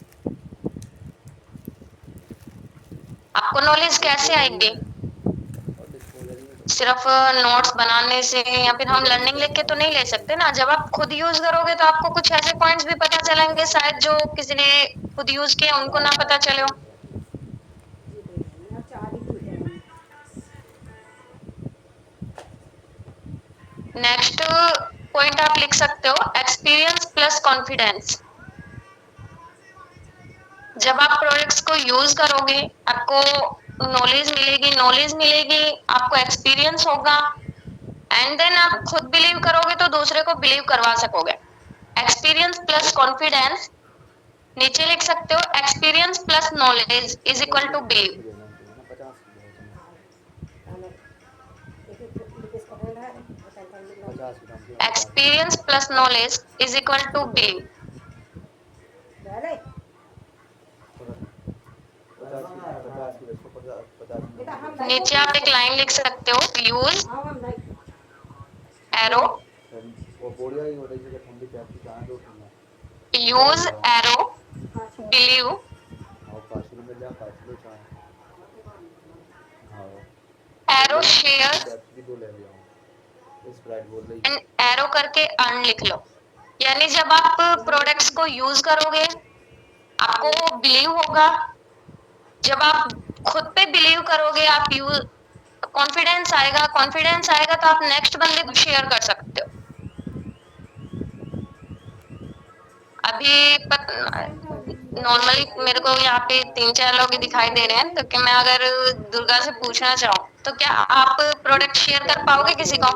[SPEAKER 3] आपको नॉलेज कैसे आएगी? सिर्फ नोट्स बनाने से या फिर हम लर्निंग लिख के तो नहीं ले सकते ना। जब आप खुद यूज करोगे तो आपको कुछ ऐसे पॉइंट्स भी पता चलेंगे शायद जो किसी ने खुद यूज किया उनको ना पता चले हो। नेक्स्ट पॉइंट आप लिख सकते हो एक्सपीरियंस प्लस कॉन्फिडेंस। जब आप प्रोडक्ट्स को यूज करोगे आपको नॉलेज मिलेगी, आपको एक्सपीरियंस होगा एंड देन आप खुद बिलीव करोगे तो दूसरे को बिलीव करवा सकोगे। एक्सपीरियंस प्लस कॉन्फिडेंस, नीचे लिख सकते हो experience plus knowledge is equal to believe.
[SPEAKER 2] 50 gram की
[SPEAKER 3] experience plus knowledge is equal to believe.
[SPEAKER 2] 50
[SPEAKER 3] नीचे आप एक लाइन लिख सकते हो यूज एरो,
[SPEAKER 2] वो बोलिया ही हो रही है कि ठंडी प्यासी कहाँ दो ठंडा
[SPEAKER 3] यूज एरो बिलीव
[SPEAKER 2] और पार्सल में जा पार्सल चाहे हाँ
[SPEAKER 3] एरो शेयर
[SPEAKER 2] प्यासी दो ले लिया हूँ स्प्राइट बोल रही
[SPEAKER 3] एंड एरो करके अर्न लिख लो। यानी जब आप प्रोडक्ट्स को यूज करोगे आपको वो बिलीव होगा। जब आप खुद पे बिलीव करोगे आप यूज कॉन्फिडेंस आएगा तो आप नेक्स्ट बंदे को शेयर कर सकते हो। अभी नॉर्मली मेरे को यहाँ पे 3-4 लोग ही दिखाई दे रहे हैं, तो कि मैं अगर दुर्गा से पूछना चाहूँ तो क्या आप प्रोडक्ट शेयर कर पाओगे किसी को?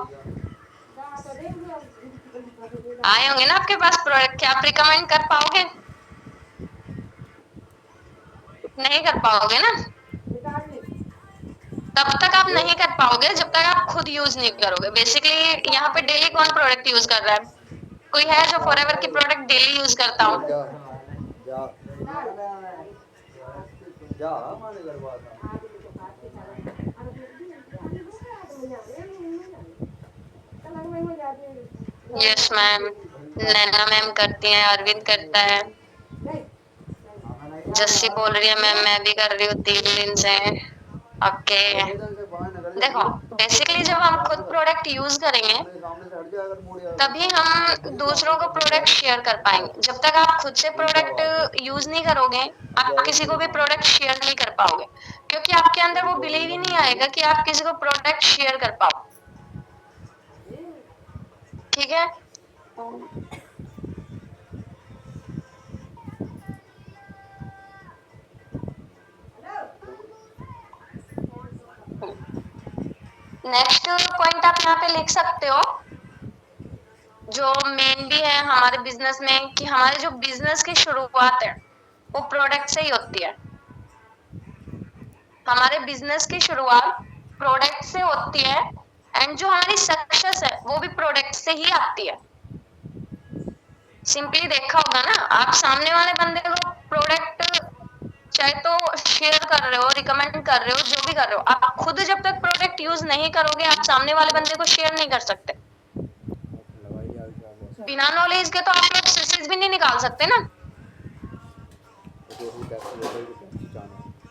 [SPEAKER 3] आए होंगे ना आपके पास प्रोडक्ट, क्या आप रिकमेंड कर पाओगे? नहीं कर पाओगे ना। तब तक आप नहीं कर पाओगे जब तक आप खुद यूज नहीं करोगे। बेसिकली यहाँ पे डेली कौन प्रोडक्ट यूज कर रहा है? कोई है जो फॉरएवर की प्रोडक्ट डेली यूज करता हो?
[SPEAKER 2] जा जा हमारे घर बात
[SPEAKER 3] यस मैम, नैना मैम करती हैं, अरविंद करता है, जस्सी बोल रही है मैम मैं भी कर रही हूँ 3 दिन से। ओके देखो बेसिकली जब हम खुद प्रोडक्ट यूज करेंगे तभी हम दूसरों को प्रोडक्ट शेयर कर पाएंगे। जब तक आप खुद से प्रोडक्ट यूज नहीं करोगे आप किसी को भी प्रोडक्ट शेयर नहीं कर पाओगे, क्योंकि आपके अंदर वो बिलीव ही नहीं आएगा कि आप किसी को प्रोडक्ट शेयर कर पाओ। ठीक है, नेक्स्ट पॉइंट आप यहाँ पे लिख सकते हो जो मेन भी है हमारे बिजनेस में, कि हमारे जो बिजनेस की शुरुआत है वो प्रोडक्ट से ही होती है। हमारे बिजनेस की शुरुआत प्रोडक्ट से होती है एंड जो हमारी सक्सेस है वो भी प्रोडक्ट से ही आती है। सिंपली देखा होगा ना, आप सामने वाले बंदे को प्रोडक्ट चाहे तो शेयर कर रहे हो, रिकमेंड कर रहे हो, जो भी कर रहे हो, आप खुद जब तक प्रोडक्ट यूज नहीं करोगे आप सामने वाले बंदे को शेयर नहीं कर सकते। बिना नॉलेज के तो आप लोग सक्सेस भी नहीं निकाल सकते ना।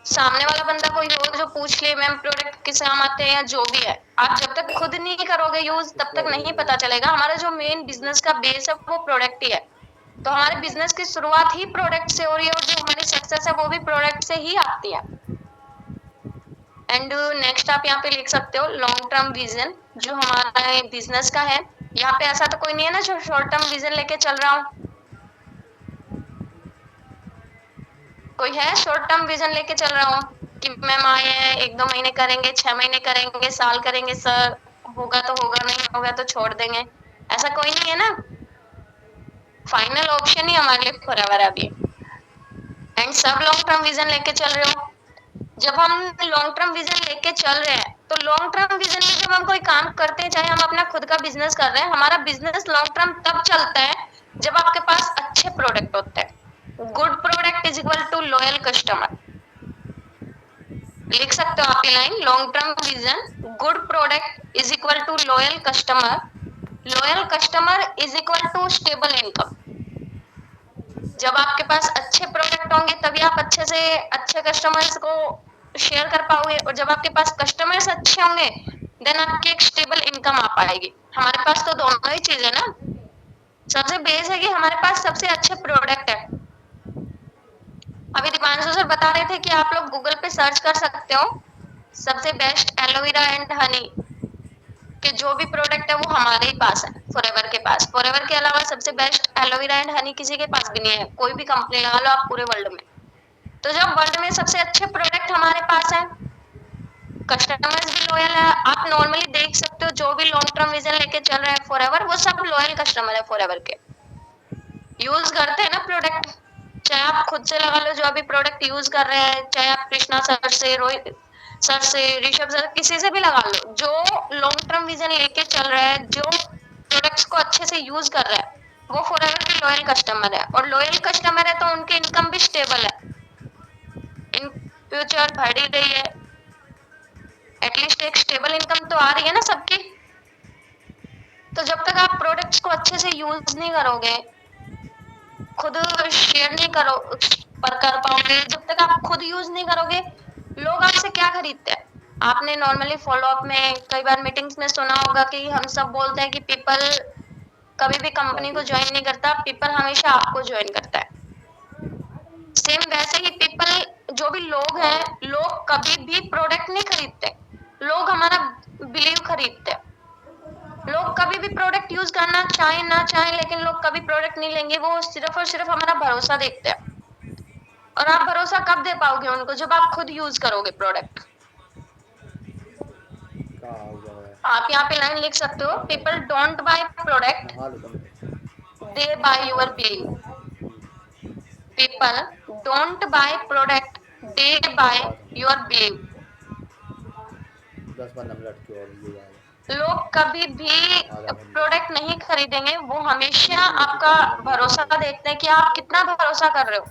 [SPEAKER 3] सामने वाला बंदा कोई हो जो पूछ ले मैम प्रोडक्ट किस काम आते हैं या जो भी है, आप जब तक खुद नहीं करोगे यूज तब तक नहीं पता चलेगा। हमारा जो मेन बिजनेस का बेस है वो प्रोडक्ट ही है, तो हमारे बिजनेस की शुरुआत ही प्रोडक्ट से हो रही है और जो हमारी सक्सेस है वो भी प्रोडक्ट से ही आती है। एंड नेक्स्ट आप यहाँ पे लिख सकते हो लॉन्ग टर्म विजन जो हमारा बिजनेस का है। यहाँ पे ऐसा तो कोई नहीं है ना जो शॉर्ट टर्म विजन लेके चल रहा हो? कोई है शॉर्ट टर्म विजन लेके चल रहा हो कि मैम आए हैं 1-2 महीने करेंगे, 6 महीने करेंगे, साल करेंगे, सर होगा तो होगा, नहीं होगा तो छोड़ देंगे, ऐसा कोई नहीं है ना। फाइनल ऑप्शन ही हमारे लिए फॉरएवर है अभी। एंड सब लॉन्ग टर्म विजन लेके चल रहे हो। जब हम लॉन्ग टर्म विजन लेके चल रहे हैं तो लॉन्ग टर्म विजन में जब हम कोई काम करते हैं, चाहे हम अपना खुद का बिजनेस कर रहे हैं, हमारा बिजनेस लॉन्ग टर्म तब चलता है जब आपके पास अच्छे प्रोडक्ट होते हैं। Good product is equal to loyal customer. लिख सकते हो आप ये line, long term vision good product is equal to loyal customer is equal to stable income. जब आपके पास अच्छे प्रोडक्ट होंगे तभी आप अच्छे से अच्छे कस्टमर्स को शेयर कर पाओगे, और जब आपके पास कस्टमर्स अच्छे होंगे देन आपकी एक स्टेबल इनकम आ पाएगी। हमारे पास तो दोनों ही चीज है ना। सबसे बेस है कि हमारे पास सबसे अच्छे प्रोडक्ट है। अभी दीपांशु सर बता रहे थे कि आप लोग गूगल पे सर्च कर सकते हो सबसे बेस्ट एलोवेरा एंड हनी के जो भी प्रोडक्ट है वो हमारे ही पास है, फॉरएवर के पास। फॉरएवर के अलावा सबसे बेस्ट एलोवेरा एंड हनी किसी के पास भी नहीं है। कोई भी कंपनी लगा लो आप पूरे वर्ल्ड में। तो जब वर्ल्ड में सबसे अच्छे प्रोडक्ट हमारे पास है, कस्टमर्स भी लॉयल है, आप नॉर्मली देख सकते हो जो भी लॉन्ग टर्म विजन लेके चल रहे हैं फॉरएवर, वो सब लॉयल कस्टमर है फॉरएवर के, यूज करते हैं ना प्रोडक्ट। चाहे आप खुद से लगा लो जो अभी प्रोडक्ट यूज कर रहे हैं, चाहे आप कृष्णा सर से, रोहित सर से, ऋषभ सर, किसी से भी लगा लो, जो लॉन्ग टर्म विजन लेके चल रहा है, जो प्रोडक्ट्स को अच्छे से यूज कर रहा है, वो फॉरएवर के लॉयल कस्टमर है। और लॉयल कस्टमर है तो उनकी इनकम भी स्टेबल है, इन फ्यूचर बढ़ ही रही है, एटलीस्ट एक स्टेबल इनकम तो आ रही है ना सबकी। तो जब तक आप प्रोडक्ट्स को अच्छे से यूज नहीं करोगे, खुद शेयर नहीं करो पर कर पाओगे, जब तक आप खुद यूज नहीं करोगे, लोग आपसे क्या खरीदते हैं। आपने नॉर्मली फॉलो अप में कई बार मीटिंग्स में सुना होगा कि हम सब बोलते हैं कि पीपल कभी भी कंपनी को ज्वाइन नहीं करता, पीपल हमेशा आपको ज्वाइन करता है। सेम वैसे ही पीपल, जो भी लोग हैं, लोग कभी भी प्रोडक्ट नहीं खरीदते, लोग हमारा बिलीव खरीदते हैं। लोग कभी भी प्रोडक्ट यूज करना चाहे ना चाहे, लेकिन लोग कभी प्रोडक्ट नहीं लेंगे, वो सिर्फ और सिर्फ हमारा भरोसा देखते हैं। और आप भरोसा कब दे पाओगे उनको, जब आप खुद यूज करोगे प्रोडक्ट।
[SPEAKER 2] कहाँ हो गया है?
[SPEAKER 3] आप यहाँ पे लाइन लिख सकते हो, पीपल डोंट बाय प्रोडक्ट,
[SPEAKER 2] नहा लो तुम।
[SPEAKER 3] They buy your believe. People don't buy product, they buy your believe.
[SPEAKER 2] 10-15 minute की और ये आए।
[SPEAKER 3] लोग कभी भी प्रोडक्ट नहीं खरीदेंगे, वो हमेशा आपका भरोसा देखते हैं कि आप कितना भरोसा कर रहे हो।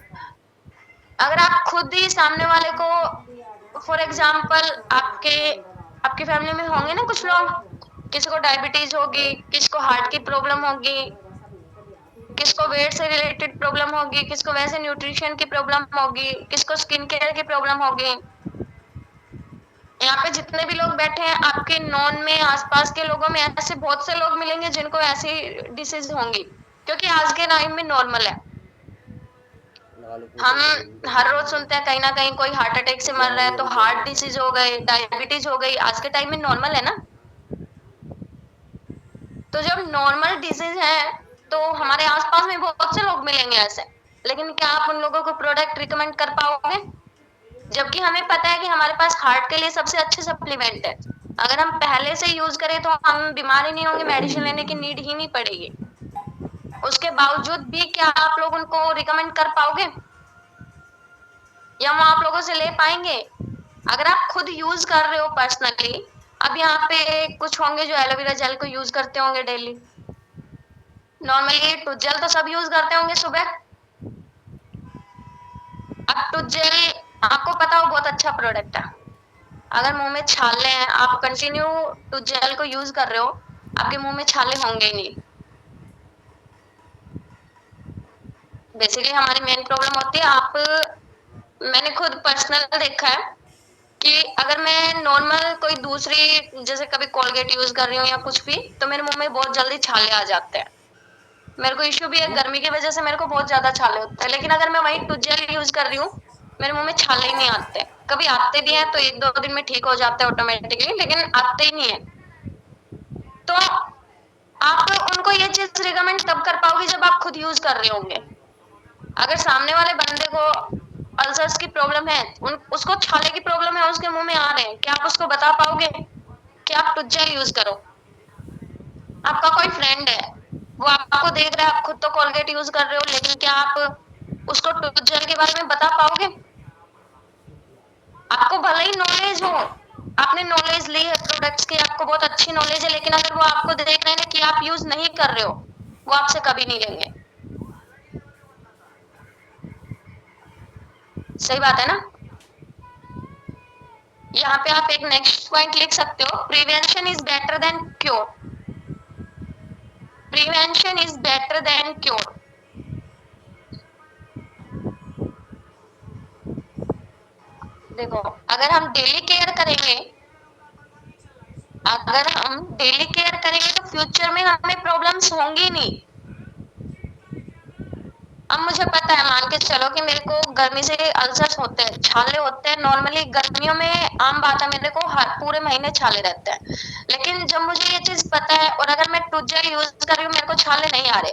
[SPEAKER 3] अगर आप खुद ही सामने वाले को, फॉर एग्जाम्पल आपके फैमिली में होंगे ना कुछ लोग, किसी को डायबिटीज होगी, किसी को हार्ट की प्रॉब्लम होगी, किसको वेट से रिलेटेड प्रॉब्लम होगी, किसको वैसे न्यूट्रिशन की प्रॉब्लम होगी, किसको स्किन केयर की प्रॉब्लम होगी। यहाँ पे जितने भी लोग बैठे हैं, आपके नॉन में, आसपास के लोगों में ऐसे बहुत से लोग मिलेंगे जिनको ऐसी डिसीज होंगी, क्योंकि आज के टाइम में नॉर्मल है। हम हर रोज सुनते हैं कहीं ना कहीं कोई हार्ट अटैक से मर रहा है, तो हार्ट डिसीज हो गई, डायबिटीज हो गई, आज के टाइम में नॉर्मल है ना। तो जब नॉर्मल डिसीज है तो हमारे आसपास में बहुत से लोग मिलेंगे ऐसे, लेकिन क्या आप उन लोगों को प्रोडक्ट रिकमेंड कर पाओगे, जबकि हमें पता है कि हमारे पास हार्ट के लिए सबसे अच्छे सप्लीमेंट है। अगर हम पहले से यूज करें तो हम बीमार ही नहीं होंगे, मेडिसिन लेने की नीड ही नहीं पड़ेगी। उसके बावजूद भी क्या आप लोग उनको रिकमेंड कर पाओगे, या वो आप लोगों से ले पाएंगे? अगर आप खुद यूज कर रहे हो पर्सनली, अब यहाँ पे कुछ होंगे जो एलोवेरा जेल को यूज करते होंगे डेली, नॉर्मली टूथ जेल तो सब यूज करते होंगे सुबह। अब टूथ जेल आपको पता हो बहुत अच्छा प्रोडक्ट है, अगर मुंह में छाले हैं, आप कंटिन्यू टूथ जेल को यूज कर रहे हो, आपके मुंह में छाले होंगे ही नहीं। बेसिकली हमारी मेन प्रॉब्लम होती है, मैंने खुद पर्सनल देखा है कि अगर मैं नॉर्मल कोई दूसरी, जैसे कभी कोलगेट यूज कर रही हूँ या कुछ भी, तो मेरे मुंह में बहुत जल्दी छाले आ जाते हैं। मेरे को इश्यू भी है, गर्मी की वजह से मेरे को बहुत ज्यादा छाले होते हैं, लेकिन अगर मैं वही टूथ जेल यूज कर रही हूँ, मेरे मुंह में छाले ही नहीं आते। कभी आते भी हैं तो 1-2 दिन में ठीक हो जाते हैं ऑटोमेटिकली, लेकिन आते ही नहीं है। तो आप उनको ये चीज रिकमेंड तब कर पाओगे जब आप खुद यूज कर रहे होंगे। अगर सामने वाले बंदे को अल्सर्स की प्रॉब्लम है, उसको छाले की प्रॉब्लम है, उसके मुंह में आ रहे हैं, क्या आप उसको बता पाओगे कि आप टूथ जेल यूज करो? आपका कोई फ्रेंड है, वो आपको देख रहा है, आप खुद तो कोलगेट यूज कर रहे हो, लेकिन क्या आप उसको टूथ जेल के बारे में बता पाओगे? आपको भले ही नॉलेज हो, आपने नॉलेज ली है प्रोडक्ट्स की, आपको बहुत अच्छी नॉलेज है, लेकिन अगर वो आपको देख रहे हैं कि आप यूज नहीं कर रहे हो, वो आपसे कभी नहीं लेंगे। सही बात है ना। यहाँ पे आप एक नेक्स्ट पॉइंट लिख सकते हो, prevention is better than cure. Prevention is better than cure. देखो, अगर हम डेली केयर करेंगे अगर हम डेली केयर करेंगे तो फ्यूचर में हमें प्रॉब्लम्स होंगी नहीं। अब मुझे पता है, मान के चलो कि मेरे को गर्मी से अल्सर्स होते हैं, छाले होते हैं, नॉर्मली गर्मियों में आम बात है, मेरे को हर पूरे महीने छाले रहते हैं। लेकिन जब मुझे ये चीज पता है और अगर मैं टूथ यूज कर रही हूँ, मेरे को छाले नहीं आ रहे।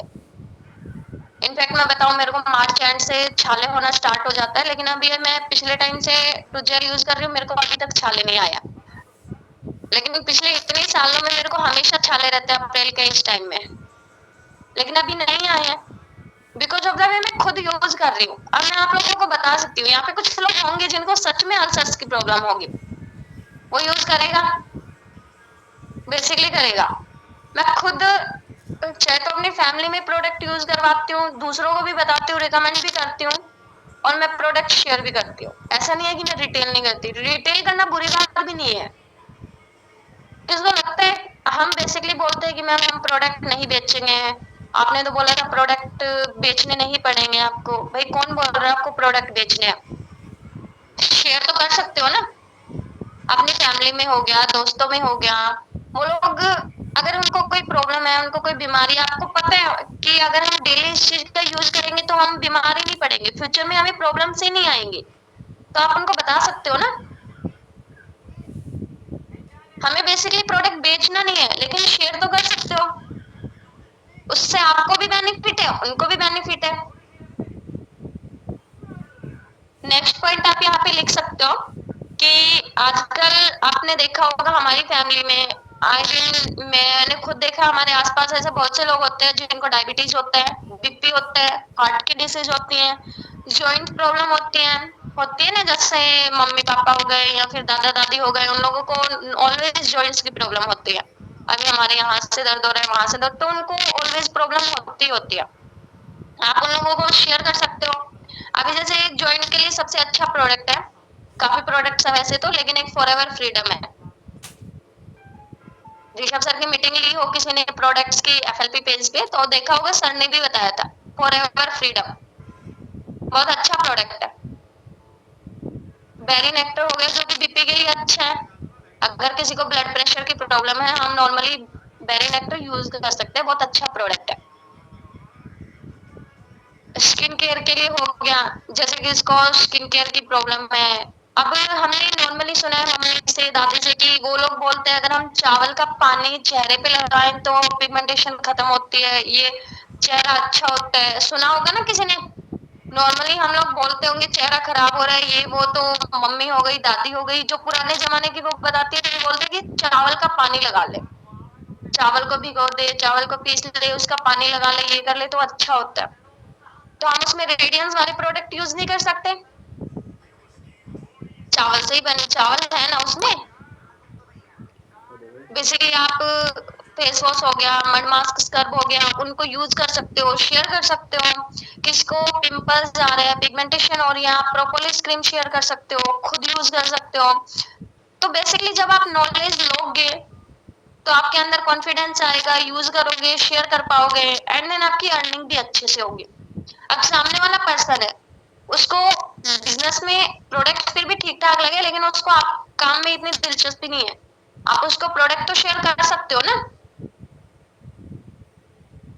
[SPEAKER 3] इनफैक्ट मैं बताऊं, मेरे को मार्च एंड से छाले होना स्टार्ट हो जाता है, लेकिन अभी मैं पिछले टाइम से टूथ यूज कर रही हूँ, मेरे को अभी तक छाले नहीं आया। लेकिन पिछले इतने सालों में मेरे को हमेशा छाले रहते हैं अप्रैल के इस टाइम में, लेकिन अभी नहीं आए हैं बिकॉज ऑफ द वे मैं खुद यूज कर रही हूँ। अब मैं आप लोगों को बता सकती हूँ, यहाँ पे कुछ लोग होंगे जिनको सच में अल्सर्स की प्रॉब्लम होगी, वो यूज करेगा, बेसिकली करेगा। मैं खुद चाहे तो अपनी फैमिली में प्रोडक्ट यूज करवाती हूँ, दूसरों को भी बताती हूँ, रिकमेंड भी करती हूँ, और मैं प्रोडक्ट शेयर भी करती हूँ। ऐसा नहीं है कि मैं रिटेल नहीं करती, रिटेल करना बुरी बात भी नहीं है। किसको लगता है, हम बेसिकली बोलते हैं कि मैम हम प्रोडक्ट नहीं बेचेंगे, आपने तो बोला था प्रोडक्ट बेचने नहीं पड़ेंगे आपको। भाई कौन बोल रहा है आपको प्रोडक्ट बेचने हैं? शेयर तो कर सकते हो ना, अपनी फैमिली में हो गया, दोस्तों में हो गया। वो लोग अगर उनको कोई प्रॉब्लम है, उनको कोई बीमारी है, आपको पता है कि अगर हम डेली इस चीज का यूज करेंगे तो हम बीमार ही नहीं पड़ेंगे, फ्यूचर में हमें प्रॉब्लम से नहीं आएंगी, तो आप उनको बता सकते हो ना। हमें बेसिकली प्रोडक्ट बेचना नहीं है, लेकिन शेयर तो कर सकते हो, उससे आपको भी बेनिफिट है, उनको भी बेनिफिट है। नेक्स्ट पॉइंट आप यहाँ पे लिख सकते हो कि आजकल आपने देखा होगा हमारी फैमिली में, आई दिन मैंने खुद देखा, हमारे आसपास ऐसे बहुत से लोग होते हैं जिनको डायबिटीज होता है, बीपी होता है, हार्ट की डिसीज होती है, जॉइंट प्रॉब्लम होती है ना, जैसे मम्मी पापा हो गए या फिर दादा दादी हो गए, उन लोगों को ऑलवेज जॉइंट्स की प्रॉब्लम होती है। अभी हमारे यहाँ से दर्द हो रहा है, वहां से दर्द, तो उनको ऑलवेज प्रॉब्लम होती है। आप उन लोगों को शेयर कर सकते हो। अभी जैसे एक जॉइंट के लिए सबसे अच्छा प्रोडक्ट है, काफी प्रोडक्ट्स है वैसे तो, लेकिन एक फॉरएवर फ्रीडम है। ऋषभ सर की मीटिंग ली हो किसी ने प्रोडक्ट्स की एफएलपी पेज पे, तो देखा होगा सर ने भी बताया था, फॉरएवर फ्रीडम बहुत अच्छा प्रोडक्ट है। बेरी नेक्टर हो गया जो कि बीपी के लिए अच्छा है। अगर किसी को ब्लड प्रेशर की प्रॉब्लम है, हम नॉर्मली बेरी नेक्टर यूज कर सकते हैं, बहुत अच्छा प्रोडक्ट है। स्किन केयर के लिए हो गया, जैसे कि इसको स्किन केयर की प्रॉब्लम है। अब हमने नॉर्मली सुना है मम्मी से, दादी से, कि वो लोग बोलते हैं अगर हम चावल का पानी चेहरे पे लगाएं तो पिगमेंटेशन खत्म होती है, ये चेहरा अच्छा होता है। सुना होगा ना किसी ने, नॉर्मली हम लोग बोलते होंगे चेहरा खराब हो रहा है ये वो, तो मम्मी हो गई, दादी हो गई, जो पुराने जमाने की वो बताती है, तो वो बोलते हैं कि चावल का पानी लगा ले, चावल को भिगो दे, चावल को पीस ले, उसका पानी लगा ले, ये कर ले तो अच्छा होता है। तो हम उसमें रेडियंस वाले प्रोडक्ट यूज नहीं कर सकते? चावल से ही बने चावल है ना उसमें। बेसिकली आप फेस वॉश हो गया, मड मास्क, स्क्रब हो गया, उनको यूज कर सकते हो, शेयर कर सकते हो। किसको पिंपल्स आ रहे हैं, पिगमेंटेशन हो रही है, आप प्रोपोलिस क्रीम शेयर कर सकते हो, खुद यूज कर सकते हो। तो बेसिकली जब आप नॉलेज लोगे तो आपके अंदर कॉन्फिडेंस आएगा, यूज करोगे, शेयर कर पाओगे, एंड देन आपकी अर्निंग भी अच्छे से होगी। अब सामने वाला पर्सन है, उसको बिजनेस में प्रोडक्ट फिर भी ठीक ठाक लगे, लेकिन उसको आप काम में इतनी दिलचस्पी नहीं है, आप उसको प्रोडक्ट तो शेयर कर सकते हो ना।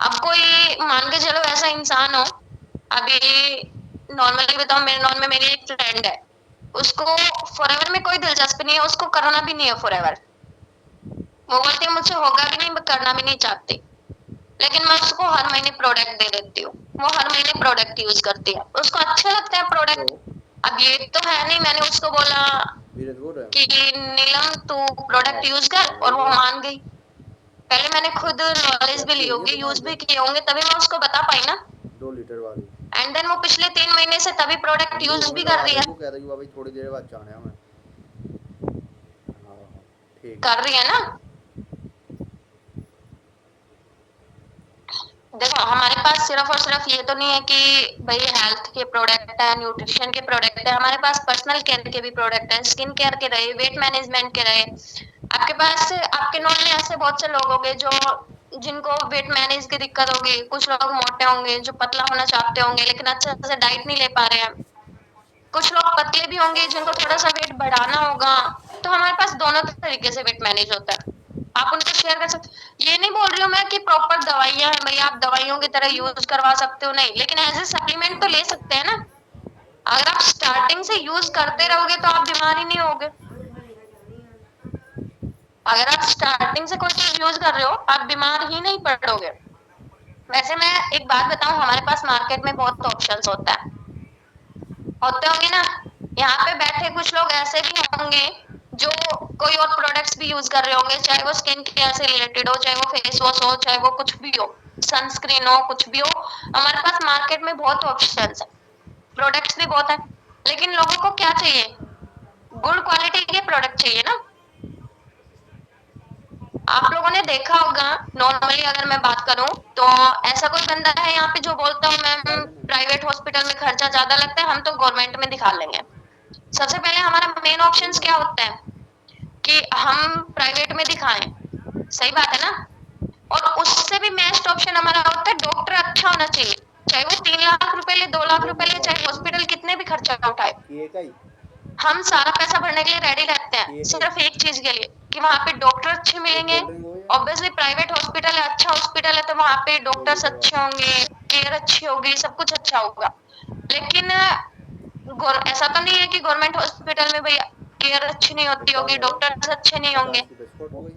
[SPEAKER 3] अब कोई मान के चलो ऐसा इंसान हो, अभी नॉर्मली बताओ, मेरे नॉन में मेरी एक फ्रेंड है, उसको फॉरएवर में कोई दिलचस्पी नहीं है, उसको करना भी नहीं है फॉरएवर। वो बोलती है मुझसे होगा भी नहीं, मैं करना भी नहीं चाहती, लेकिन मैं उसको हर महीने प्रोडक्ट दे देती हूँ, वो हर महीने प्रोडक्ट यूज करती है, उसको अच्छा लगता है प्रोडक्ट। अब ये तो है नहीं, मैंने उसको बोला कि नीलम तू प्रोडक्ट यूज कर, और वो मान गई। पहले मैंने खुद नॉलेज भी ली होगी, यूज भी किए होंगे, तभी मैं उसको बता पाई ना।
[SPEAKER 2] 2 लीटर वाली।
[SPEAKER 3] एंड देन वो पिछले 3 महीने से तभी प्रोडक्ट यूज भी कर रही है।
[SPEAKER 2] वो कह रही है भाई थोड़ी देर बाद जाने हमें। हाँ ठीक
[SPEAKER 3] कर रही है ना। देखो हमारे पास सिर्फ और सिर्फ ये तो नहीं है कि भाई हेल्थ के प्रोडक्ट है, न्यूट्रिशन के प्रोडक्ट है, हमारे पास पर्सनल केयर के भी प्रोडक्ट है, स्किन केयर के रहे, वेट मैनेजमेंट के रहे। आपके पास, आपके नॉन में ऐसे बहुत से लोग होंगे जो जिनको वेट मैनेज की दिक्कत होगी, कुछ लोग मोटे होंगे जो पतला होना चाहते होंगे लेकिन अच्छे से डाइट नहीं ले पा रहे हैं, कुछ लोग पतले भी होंगे जिनको थोड़ा सा वेट बढ़ाना होगा। तो हमारे पास दोनों तरीके से वेट मैनेज होता है। आप उनको शेयर कर सकते। ये नहीं बोल रही हूँ मैं कि प्रॉपर दवाइयां हैं भाई आप दवाइयों की तरह यूज करवा सकते हो, नहीं, लेकिन एज ए सप्लीमेंट तो ले सकते हैं ना। अगर आप स्टार्टिंग से यूज करते रहोगे तो आप बीमार ही नहीं होगे। अगर आप स्टार्टिंग से कोई चीज यूज कर रहे हो आप बीमार ही नहीं पड़ोगे। वैसे मैं एक बात बताऊं, हमारे पास मार्केट में बहुत ऑप्शंस होते होंगे ना। यहाँ पे बैठे कुछ लोग ऐसे भी होंगे जो कोई और प्रोडक्ट्स भी यूज कर रहे होंगे, चाहे वो स्किन केयर से रिलेटेड हो, चाहे वो फेस वॉश हो, चाहे वो कुछ भी हो, सनस्क्रीन हो, कुछ भी हो। हमारे पास मार्केट में बहुत ऑप्शंस है, प्रोडक्ट्स भी बहुत है, लेकिन लोगों को क्या चाहिए? गुड क्वालिटी के प्रोडक्ट चाहिए ना। आप लोगों ने देखा होगा, नॉर्मली अगर मैं बात करूं तो ऐसा कोई बंदा है यहाँ पे जो बोलता हूँ मैम प्राइवेट हॉस्पिटल में खर्चा ज्यादा लगता है, हम तो गवर्नमेंट में दिखा लेंगे। सबसे पहले हमारा मेन ऑप्शंस क्या होता है कि हम प्राइवेट में दिखाएं, सही बात है ना। और उससे भी बेस्ट ऑप्शन हमारा होता है डॉक्टर अच्छा होना चाहिए, चाहे वो 3 लाख रुपए ले, 2 लाख रुपए ले, चाहे हॉस्पिटल कितने भी खर्चा उठाए, हम सारा पैसा भरने के लिए रेडी रहते हैं, सिर्फ एक चीज के लिए कि वहाँ पे डॉक्टर अच्छे मिलेंगे। ऑब्वियसली प्राइवेट हॉस्पिटल है, अच्छा हॉस्पिटल है, तो वहाँ पे डॉक्टर्स अच्छे होंगे, केयर अच्छी होगी, सब कुछ अच्छा होगा। लेकिन ऐसा तो नहीं है कि गवर्नमेंट हॉस्पिटल में भाई केयर अच्छी नहीं होती होगी, डॉक्टर्स अच्छे नहीं होंगे,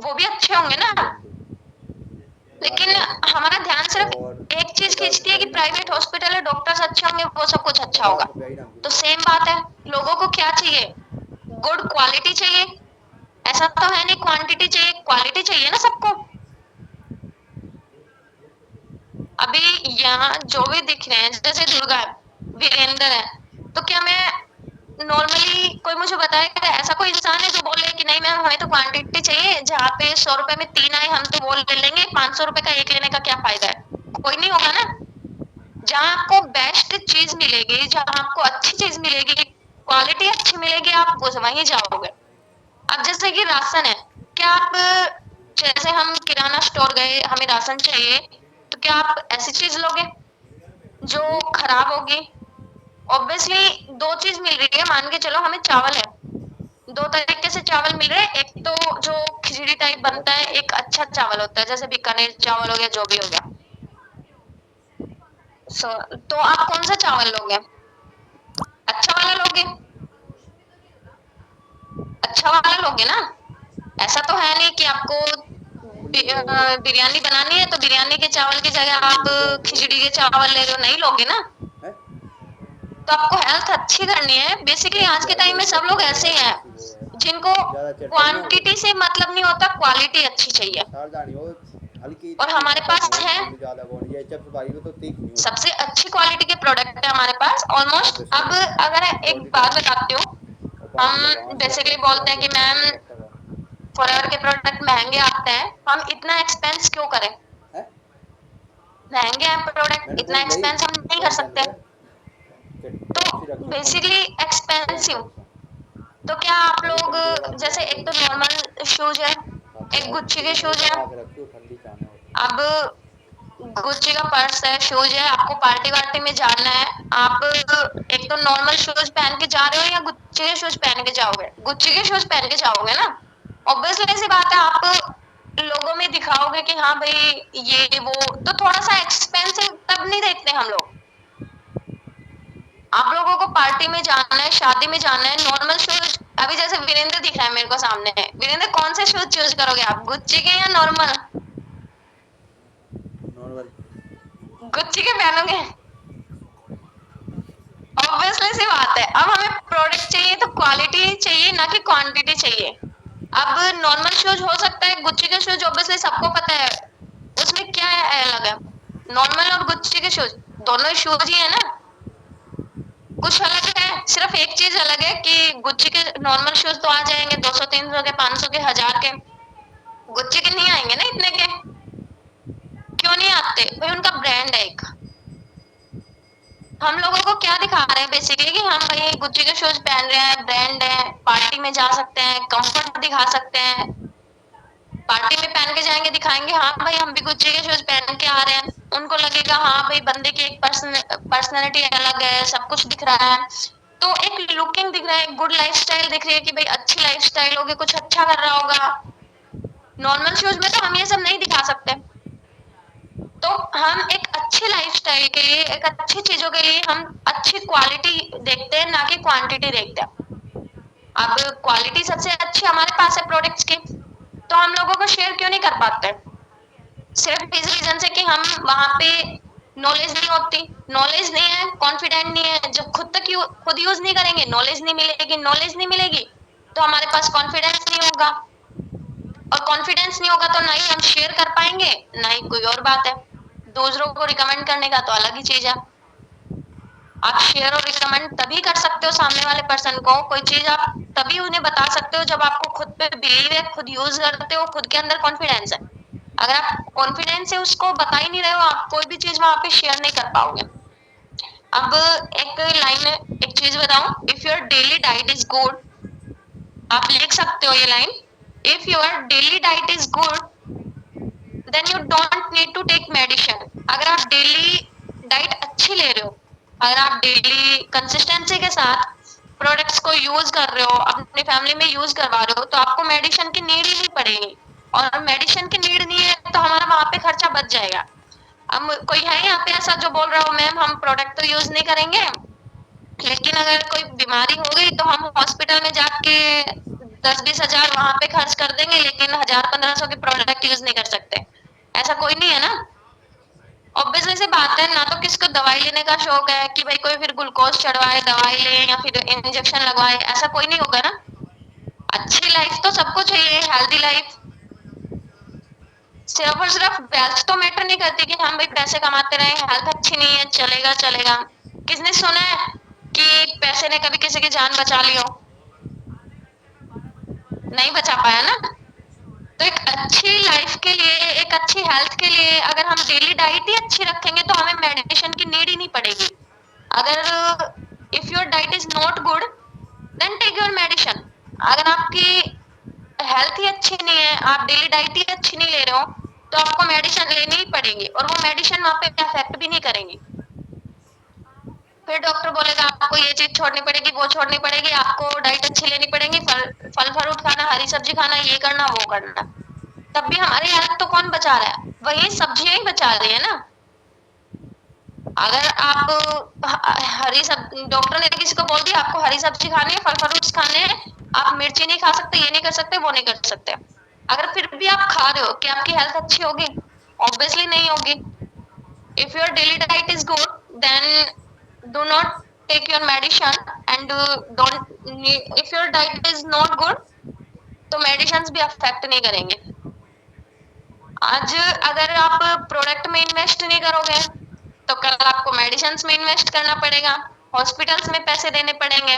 [SPEAKER 3] वो भी अच्छे होंगे ना। लेकिन हमारा ध्यान सिर्फ एक चीज खींचती है कि प्राइवेट हॉस्पिटल है, डॉक्टर्स अच्छे होंगे, वो सब कुछ अच्छा होगा। तो सेम बात है, लोगों को क्या चाहिए? गुड क्वालिटी चाहिए। ऐसा तो है नहीं क्वांटिटी चाहिए, क्वालिटी चाहिए ना सबको। अभी यहाँ जो भी दिख रहे हैं, जैसे दुर्गा है, वीरेंद्र है, तो क्या मैं नॉर्मली कोई मुझे बताएगा ऐसा कोई इंसान है जो बोले कि नहीं मैम हमें तो क्वांटिटी चाहिए, जहाँ पे 100 रुपए में 3 आए हम तो वो ले लेंगे, 500 रुपए का एक लेने का क्या फायदा है? कोई नहीं होगा ना। जहाँ आपको बेस्ट चीज मिलेगी, जहाँ आपको अच्छी चीज मिलेगी, क्वालिटी अच्छी मिलेगी, आप वहीं जाओगे। अब जैसे कि राशन है, क्या आप, जैसे हम किराना स्टोर गए, हमें राशन चाहिए, तो क्या आप ऐसी चीज लोगे जो खराब होगी? ऑब्वियसली दो चीज मिल रही है, मान के चलो हमें चावल है, दो तरीके से चावल मिल रहे हैं, एक तो जो खिचड़ी टाइप बनता है, एक अच्छा चावल होता है जैसे बीकानेर चावल हो गया, जो भी हो गया। तो आप कौन सा चावल लोगे? अच्छा वाला लोगे, अच्छा वाला लोगे ना। ऐसा तो है नहीं कि आपको बिरयानी बनानी है तो बिरयानी के चावल की जगह आप खिचड़ी के चावल ले रहे हो, नहीं लोगे ना। तो आपको हेल्थ अच्छी करनी है। बेसिकली आज के टाइम में सब लोग ऐसे ही हैं जिनको क्वांटिटी से मतलब नहीं होता, क्वालिटी अच्छी चाहिए। और हमारे पास है सबसे अच्छी क्वालिटी के प्रोडक्ट है हमारे पास ऑलमोस्ट। अब अगर एक बात बताती हूँ, हम बेसिकली बोलते हैं कि मैम फॉरएवर के प्रोडक्ट महंगे आते हैं, हम इतना एक्सपेंस क्यों करें? महंगे हैं प्रोडक्ट, इतना एक्सपेंस हम नहीं कर सकते। तो बेसिकली एक्सपेंसिव, तो क्या आप लोग, जैसे एक तो नॉर्मल शूज है, एक गुच्ची के शूज है। अब गुच्ची का पर्स है, शूज है, आपको पार्टी वार्टी में जाना है, आप एक तो नॉर्मल शूज पहन के जा रहे हो या गुच्ची के शूज पहन के जाओगे? गुच्ची के शूज पहन के जाओगे ना। ऑब्वियसली ऐसी बात है, आप लोगों में दिखाओगे कि हाँ भाई ये वो, तो थोड़ा सा एक्सपेंसिव तब नहीं देखते हम लोग। आप लोगों को पार्टी में जाना है, शादी में जाना है, नॉर्मल शूज। अभी जैसे वीरेंद्र दिख रहा है मेरे को सामने, वीरेंद्र कौन से शूज चूज करोगे आप, गुच्ची के या नॉर्मल? गुच्ची के पहनोगे। ऑब्वियसली सी बात है, अब हमें प्रोडक्ट चाहिए तो क्वालिटी चाहिए ना कि क्वांटिटी चाहिए। अब नॉर्मल शूज हो सकता है, गुच्ची के शूज ऑब्वियसली सबको पता है उसमें क्या है अलग है। नॉर्मल और गुच्ची के शूज दोनों शूज ही है ना, कुछ अलग है, सिर्फ एक चीज अलग है कि गुच्ची के नॉर्मल शूज तो आ जाएंगे 200 300 के, 500 के, 1000 के, गुच्ची के नहीं आएंगे ना इतने के। क्यों नहीं आते भाई? उनका ब्रांड है एक। हम लोगों को क्या दिखा रहे हैं बेसिकली कि हम भाई गुच्ची के शूज पहन रहे हैं, ब्रांड है, पार्टी में जा सकते हैं, कंफर्ट दिखा सकते हैं, पार्टी में पहन के जाएंगे, दिखाएंगे हाँ भाई हम भी गुच्ची के शूज पहन के आ रहे हैं, उनको लगेगा हाँ भाई बंदे की एक पर्सनैलिटी अलग है, सब कुछ दिख रहा है, तो एक लुकिंग दिख रहा है, गुड लाइफस्टाइल दिख रही है कि भाई अच्छी लाइफस्टाइल होगी, कुछ अच्छा कर रहा होगा। नॉर्मल शोज में तो हम ये सब नहीं दिखा सकते। तो हम एक अच्छी लाइफस्टाइल के लिए, एक अच्छी चीजों के लिए हम अच्छी क्वालिटी देखते हैं, ना कि क्वांटिटी देखते हैं। अब क्वालिटी सबसे अच्छी हमारे पास है प्रोडक्ट्स की, तो हम लोगों को शेयर क्यों नहीं कर पाते? सिर्फ इस रीजन से कि हम वहां पे नॉलेज नहीं होती, नॉलेज नहीं है, कॉन्फिडेंट नहीं है। जब खुद यूज नहीं करेंगे, नॉलेज नहीं मिलेगी, नॉलेज नहीं मिलेगी तो हमारे पास कॉन्फिडेंस नहीं होगा, और कॉन्फिडेंस नहीं होगा तो ना ही हम शेयर कर पाएंगे, ना ही कोई और बात है। दूसरों को रिकमेंड करने का तो अलग ही चीज है। आप शेयर और रिकमेंड तभी कर सकते हो सामने वाले पर्सन को, कोई चीज आप तभी उन्हें बता सकते हो जब आपको खुद पे बिलीव है, खुद यूज करते हो, खुद के अंदर कॉन्फिडेंस है। अगर आप कॉन्फिडेंस से उसको बता ही नहीं रहे हो, आप कोई भी चीज वहां पे शेयर नहीं कर पाओगे। अब एक लाइन, एक चीज बताऊं, if your daily diet is good, आप लिख सकते हो ये line, if your daily diet is good then you don't need to take medicine. अगर आप डेली डाइट अच्छी ले रहे हो, अगर आप डेली कंसिस्टेंसी के साथ प्रोडक्ट्स को यूज कर रहे हो, अपने फैमिली में यूज करवा रहे हो, तो आपको मेडिसिन की नीड ही नहीं पड़ेगी। और मेडिसिन की नीड नहीं है तो हमारा वहां पे खर्चा बच जाएगा। अब कोई है यहाँ पे ऐसा जो बोल रहा हो मैम हम प्रोडक्ट तो यूज नहीं करेंगे, लेकिन अगर कोई बीमारी हो गई तो हम हॉस्पिटल में जाके 10-20 हजार वहां पे खर्च कर देंगे, लेकिन 1000-1500 के प्रोडक्ट यूज नहीं कर सकते? ऐसा कोई नहीं है ना। ऑब्वियसली सी बात है, ना तो किसको दवाई लेने का शौक है कि भाई कोई फिर ग्लूकोज चढ़वाए, दवाई ले या फिर इंजेक्शन लगवाए, ऐसा कोई नहीं होगा ना। अच्छी लाइफ तो सबको चाहिए, हेल्दी लाइफ। सिर्फ और सिर्फ वेल्थ तो मैटर नहीं करती कि हम भाई पैसे कमाते रहे, हेल्थ अच्छी नहीं है चलेगा चलेगा। किसने सुना है कि पैसे ने कभी किसी की जान बचा ली हो? नहीं बचा पाया ना। तो एक अच्छी लाइफ के लिए, एक अच्छी हेल्थ के लिए अगर हम डेली डाइट ही अच्छी रखेंगे तो हमें मेडिसिन की नीड ही नहीं पड़ेगी। अगर if your diet is not good then take your medicine. अगर आपकी हेल्थ ही अच्छी नहीं है, आप डेली डाइट ही अच्छी नहीं ले रहे हो, तो आपको मेडिसिन लेनी ही पड़ेगी, और वो मेडिसिन वहां पे अफेक्ट भी नहीं करेंगी। फिर डॉक्टर बोलेगा आपको ये चीज छोड़नी पड़ेगी, वो छोड़नी पड़ेगी, आपको डाइट अच्छी लेनी पड़ेगी, फल फ्रूट खाना, हरी सब्जी खाना, ये करना वो करना। तब भी हमारी हेल्थ तो कौन बचा रहा है? वही सब्जियां ही बचा रही है ना। अगर आप हरी सब, डॉक्टर ने किसी को बोल दिया आपको हरी सब्जी खानी है, फल फ्रूट्स खाने हैं, आप मिर्ची नहीं खा सकते, ये नहीं कर सकते, वो नहीं कर सकते, अगर फिर भी आप खा रहे हो, कि आपकी हेल्थ अच्छी होगी? ऑब्वियसली नहीं होगी। If your daily diet is good then do not take your medicine, and don't, if your diet is not good तो मेडिसिन भी अफेक्ट नहीं करेंगे। आज अगर आप प्रोडक्ट में इन्वेस्ट नहीं करोगे तो कल आपको मेडिसिन में इन्वेस्ट करना पड़ेगा, हॉस्पिटल्स में पैसे देने पड़ेंगे।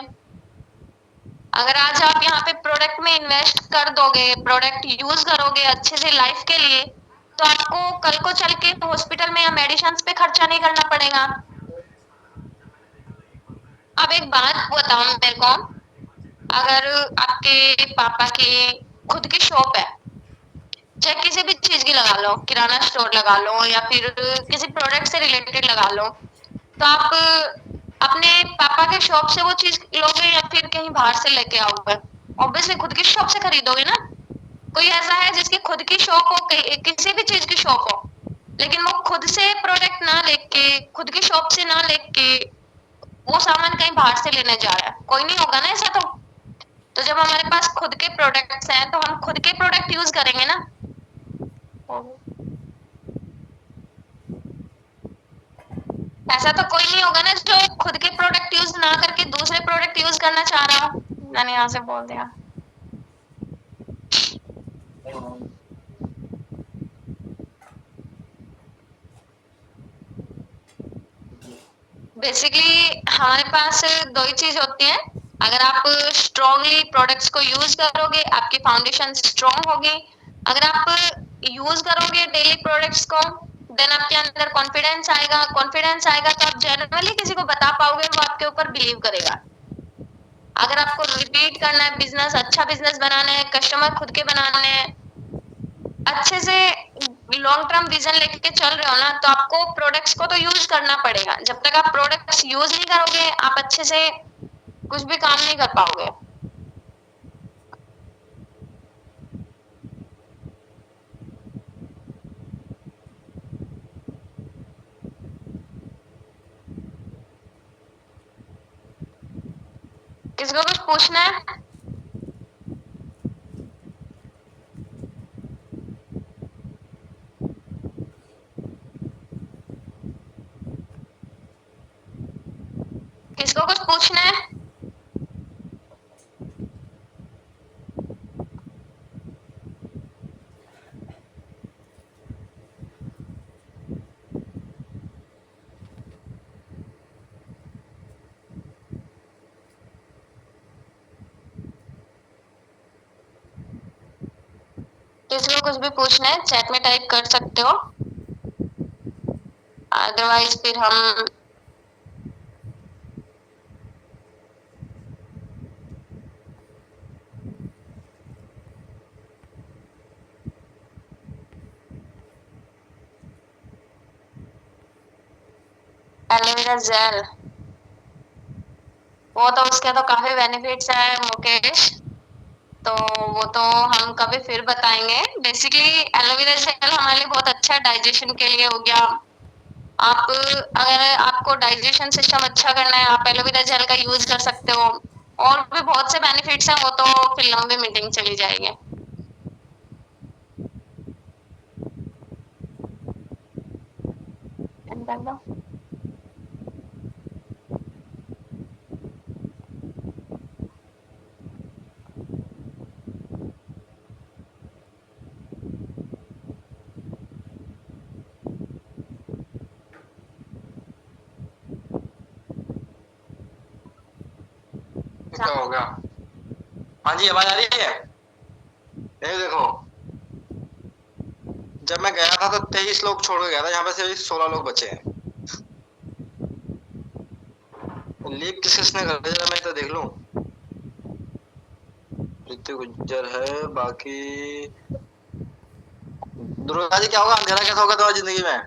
[SPEAKER 3] अगर आज आप यहाँ पे प्रोडक्ट में इन्वेस्ट कर दोगे, प्रोडक्ट यूज करोगे अच्छे से लाइफ के लिए, तो आपको कल को चल के हॉस्पिटल में या मेडिसिन पे खर्चा नहीं करना पड़ेगा। अब एक बात बताओ मेरे को, अगर आपके पापा की खुद की शॉप है, चाहे किसी भी चीज की लगा लो, किराना स्टोर लगा लो या फिर किसी प्रोडक्ट से रिलेटेड लगा लो, तो आप अपने पापा के शॉप से वो चीज लोगे या फिर कहीं बाहर से लेके आओगे? ऑब्वियसली खुद की शॉप से खरीदोगे ना। कोई ऐसा है जिसकी खुद की शॉप हो, किसी भी चीज की शॉप हो, लेकिन वो खुद से प्रोडक्ट ना लेके, खुद की शॉप से ना लेके वो सामान कहीं बाहर से लेने जा रहा है? कोई नहीं होगा ना ऐसा। तो जब हमारे पास खुद के प्रोडक्ट्स हैं तो हम खुद के प्रोडक्ट यूज करेंगे ना। ऐसा तो कोई नहीं होगा ना जो खुद के प्रोडक्ट यूज ना करके दूसरे प्रोडक्ट यूज करना चाह रहा हो। मैंने यहाँ से बोल दिया। बेसिकली हमारे पास दो ही चीज होती है, अगर आप स्ट्रॉन्गली प्रोडक्ट्स को यूज करोगे आपकी फाउंडेशन स्ट्रॉन्ग होगी, अगर आप यूज करोगे डेली प्रोडक्ट्स को देन आपके अंदर कॉन्फिडेंस आएगा, कॉन्फिडेंस आएगा तो आप जनरली किसी को बता पाओगे, वो आपके ऊपर बिलीव करेगा। अगर आपको रिपीट करना है बिजनेस, अच्छा बिजनेस बनाना है, कस्टमर खुद के बनाने हैं, अच्छे से लॉन्ग टर्म विजन लेके चल रहे हो ना, तो आपको प्रोडक्ट्स को तो यूज करना पड़ेगा। जब तक आप प्रोडक्ट्स यूज नहीं करोगे आप अच्छे से कुछ भी काम नहीं कर पाओगे। किसको कुछ पूछना है? किसको कुछ पूछना है? किसको कुछ भी पूछना है चैट में टाइप कर सकते हो, अदरवाइज फिर हम एलोवेरा जेल, वो तो उसके तो काफी बेनिफिट्स है मुकेश, तो वो तो हम कभी फिर बताएंगे। बेसिकली एलोवेरा जेल हमारे लिए बहुत अच्छा डाइजेशन के लिए हो गया। आप अगर आपको डाइजेशन सिस्टम अच्छा करना है, आप एलोवेरा जेल का यूज कर सकते हो। और भी बहुत से बेनिफिट्स हैं, वो तो फिर लंबी मीटिंग चली जाएगी।
[SPEAKER 1] क्या हो गया? हाँ जी, आवाज आ रही है? ये देखो, जब मैं गया था तो 23 लोग छोड़ के गया था, यहाँ पे सिर्फ 16 लोग बचे हैं। लीव किसने कर दिया मैं तो देख लूं। ऋतिक गुज्जर है, बाकी दुर्गा जी क्या होगा, अंधेरा कैसा होगा तुम्हारी जिंदगी में?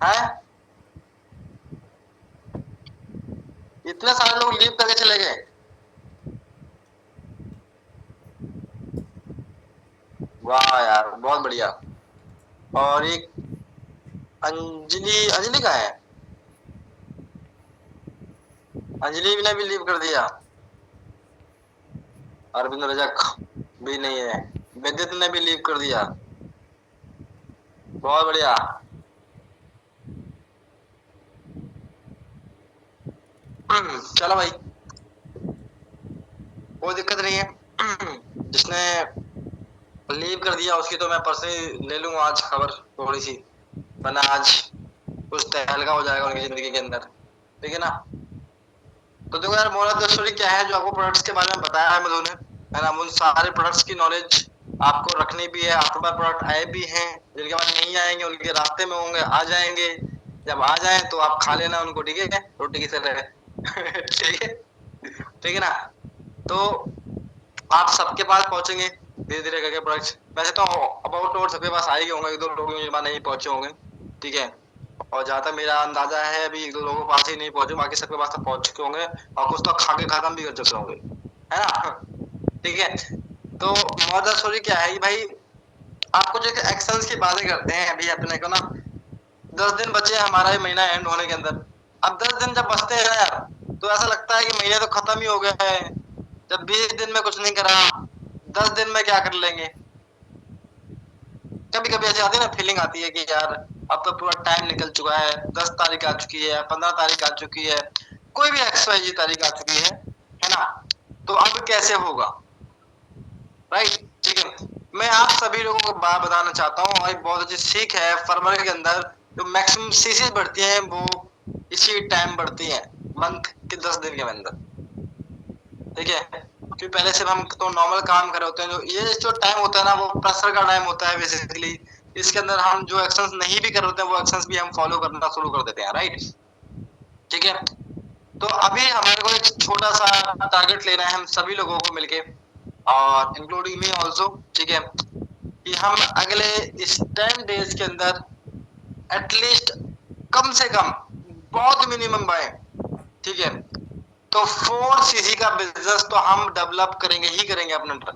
[SPEAKER 1] हैं? इतने सारे लोग लीव करके चले गए। वाह यार, बहुत बढ़िया। और एक अंजलि, अंजलि का है, अंजलि ने भी लीव कर दिया। अरविंद रजक भी नहीं है, विद्युत ने भी लीव कर दिया। बहुत बढ़िया। चलो भाई, कोई दिक्कत नहीं है। जिसने लीव कर दिया उसकी तो मैं पर्सनली ले लूंगा आज खबर थोड़ी सी, वरना आज कुछ तहलका हो जाएगा उनकी जिंदगी के अंदर, ठीक है ना। तो देखो यार, मोरल स्टोरी क्या है, जो आपको प्रोडक्ट्स के बारे में बताया है मधु ने, है ना, उन सारे प्रोडक्ट्स की नॉलेज आपको रखनी भी है। आपके पास प्रोडक्ट आए भी हैं, जिनके पास नहीं आएंगे उनके रास्ते में होंगे, आ जाएंगे। जब आ जाए तो आप खा लेना उनको, ठीक है, रोटी की तरह। ठीक है, ठीक है ना। तो आप सबके पास पहुंचेंगे धीरे धीरे करके प्रोडक्ट्स। वैसे तो अबाउट टोवर्ड सबके पास आ ही होंगे, एक दो लोग मेरे पास नहीं पहुंचे होंगे, ठीक है। और जहाँ तक मेरा अंदाजा है, अभी एक दो लोगों के पास ही नहीं पहुंचे, बाकी सबके पास तो पहुंच चुके होंगे, और कुछ तो खा के खत्म भी कर चुके होंगे, है ना। ठीक है, तो मदर स्टोरी क्या है भाई, आपको जो एक्शंस की बातें करते हैं अभी अपने को ना, 10 दिन बचे हैं हमारा ये महीना एंड होने के अंदर। अब 10 दिन जब बचते हैं ना यार, तो ऐसा लगता है कि महीने तो खत्म ही हो गया है। जब 20 दिन में कुछ नहीं करा, 10 दिन में क्या कर लेंगे। कभी कभी ऐसी आती है ना, फीलिंग आती है कि यार अब तो पूरा टाइम निकल चुका है, 10 तारीख आ चुकी है, 15 तारीख आ चुकी है, कोई भी XYZ तारीख आ चुकी है ना। तो अब कैसे होगा, राइट। ठीक है, मैं आप सभी लोगों को बात बताना चाहता हूँ, और एक बहुत अच्छी सीख है, फरवरी के अंदर जो मैक्सिमम सीसीज बढ़ती हैं वो इसी टाइम बढ़ती हैं, मंथ के 10 दिन के अंदर, ठीक है। क्योंकि पहले से हम तो नॉर्मल काम कर रहे होते हैं, जो ये जो टाइम होता है ना, वो प्रेशर का टाइम होता है बेसिकली। इसके अंदर हम जो एक्शंस नहीं भी कर रहे होते हैं, वो एक्शंस भी हम फॉलो करना शुरू कर देते हैं, राइट। ठीक है, तो अभी हमारे को एक छोटा सा टारगेट लेना है हम सभी लोगों को मिलके, और इंक्लूडिंग मी ऑल्सो, ठीक है, कि हम अगले इस 10 डेज के अंदर एटलीस्ट कम से कम, बहुत मिनिमम बाय, ठीक है, तो 4cc का बिजनेस तो हम डेवलप करेंगे ही करेंगे अपने अंदर,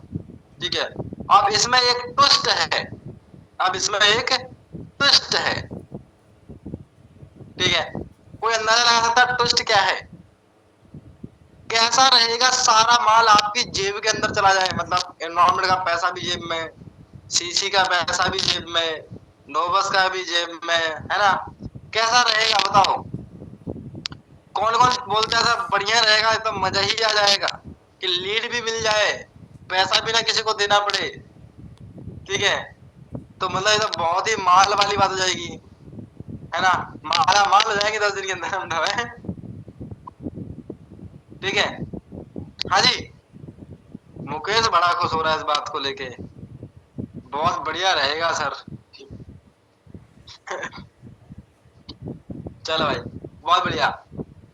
[SPEAKER 1] ठीक है। अब इसमें एक ट्विस्ट है, अब इसमें एक ट्विस्ट है, ठीक है। कोई अंदाजा लगा सकता है ट्विस्ट क्या है? कैसा रहेगा, सारा माल आपकी जेब के अंदर चला जाए, मतलब एनवायरमेंट का पैसा भी जेब में, सीसी का पैसा भी जेब में, नोबस का भी जेब में, है ना। कैसा रहेगा बताओ। कौन कौन बोलता है सब बढ़िया रहेगा, एकदम मजा ही आ जाएगा कि लीड भी मिल जाए, पैसा भी ना किसी को देना पड़े, ठीक है। तो मतलब ये तो बहुत ही माल वाली बात हो जाएगी, है ना। माला माल हो जाएंगे 10 दिन के अंदर हम तो, है। ठीक है। हाँ जी, मुकेश बड़ा खुश हो रहा है इस बात को लेके, बहुत बढ़िया रहेगा सर। चलो भाई, बहुत बढ़िया।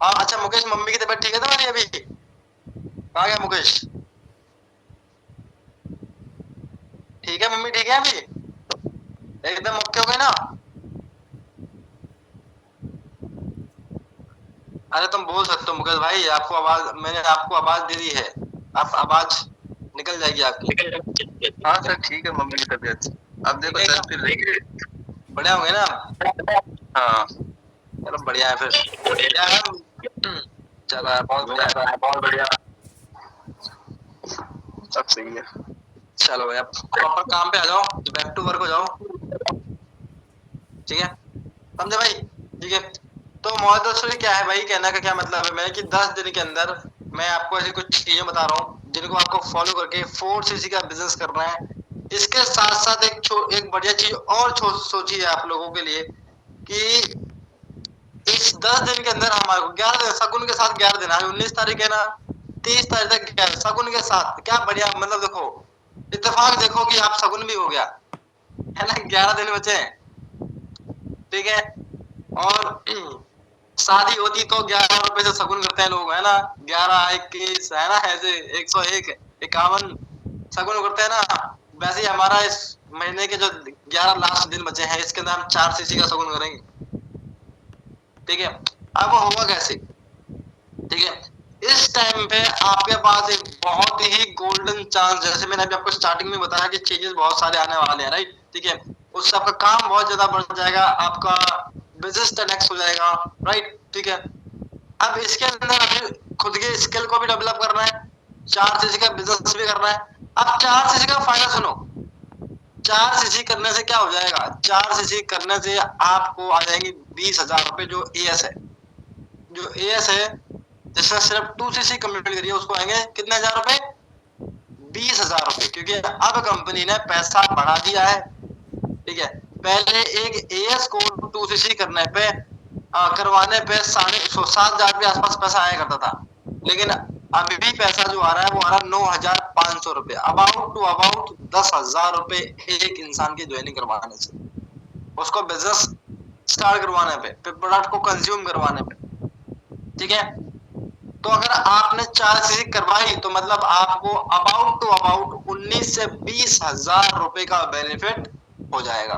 [SPEAKER 1] हाँ अच्छा मुकेश, मम्मी की तबीयत ठीक है तुम्हारी अभी? कहाँ गया मुकेश? ठीक है, मम्मी ठीक है अभी, एकदम ओके हो गए ना? अरे तुम बोल सकते हो मुकेश भाई, आपको आवाज, मैंने आपको आवाज दे दी है, आप आवाज निकल जाएगी आपकी।
[SPEAKER 4] हाँ सर ठीक है, मम्मी की तबीयत अब देखो चल फिर रही है।
[SPEAKER 1] बढ़िया होंगे ना?
[SPEAKER 4] हाँ
[SPEAKER 1] चलो बढ़िया है फिर, बढ़िया है। चलो बहुत बढ़िया,
[SPEAKER 4] बहुत बढ़िया, सब सही है।
[SPEAKER 1] चलो भाई अब प्रॉपर काम पे आ जाओ, बैक टू वर्क हो जाओ, ठीक है, समझे भाई? ठीक है। तो मॉडल क्या है भाई, कहने का क्या मतलब है मैं कि 10 दिन के अंदर मैं आपको ऐसी कुछ चीजें बता रहा हूँ जिनको आपको फॉलो करके 4cc का बिजनेस करना है। इसके साथ साथ एक बढ़िया चीज और सोची है आप लोगों के लिए कि इस 10 दिन के अंदर हमारे को 11 दिन शगुन के साथ, 11 दिन, आज 19 तारीख है ना, 30 तारीख तक शगुन के साथ, क्या बढ़िया, मतलब देखो इत्तेफाक देखो कि आप शगुन भी हो गया, है ना, 11 दिन बचे हैं, ठीक है। और शादी होती तो 11 रुपए से शगुन करते हैं लोग, है ना, 11 21, है ना, ऐसे 101 51 शगुन करते हैं ना। वैसे ही हमारा इस महीने के जो 11 लास्ट दिन बचे हैं, इसके अंदर हम 4cc का शगुन करेंगे, ठीक है। अब वो होगा कैसे, ठीक है। इस टाइम पे आपके पास एक बहुत ही गोल्डन चांस, जैसे मैंने अभी आपको स्टार्टिंग में बताया कि चेंजेस बहुत सारे आने वाले हैं, राइट, ठीक है। उससे आपका काम बहुत ज्यादा बढ़ जाएगा, आपका बिजनेस 10x हो जाएगा, राइट, ठीक है। अब इसके अंदर अभी खुद के स्किल को भी डेवलप करना है, 4cc का बिजनेस भी करना है। अब 4cc का फायदा सुनो, 4cc करने से क्या हो जाएगा, 4cc करने से आपको आ जाएंगे 20,000 रुपए, जो एएस है, जो एएस है जिसने सिर्फ 2cc कंप्लीट करी है, उसको आएंगे कितने हजार रुपए, 20,000 रुपए, क्योंकि अब कंपनी ने पैसा बढ़ा दिया है, ठीक है। पहले एक एएस को 2cc करने पे करवाने पे 7,500 के आसपास पैसा आया करता था, लेकिन अभी भी पैसा जो आ रहा है वो आ रहा है 9,500 रुपए, अबाउट टू अबाउट 10,000 रुपए एक इंसान की ज्वाइनिंग करवाने से, उसको बिजनेस स्टार्ट करवाने पे प्रोडक्ट को कंज्यूम करवाने पे, ठीक है। तो अगर आपने 4cc करवाई तो मतलब आपको अबाउट टू अबाउट 19 से 20,000 रुपए का बेनिफिट हो जाएगा,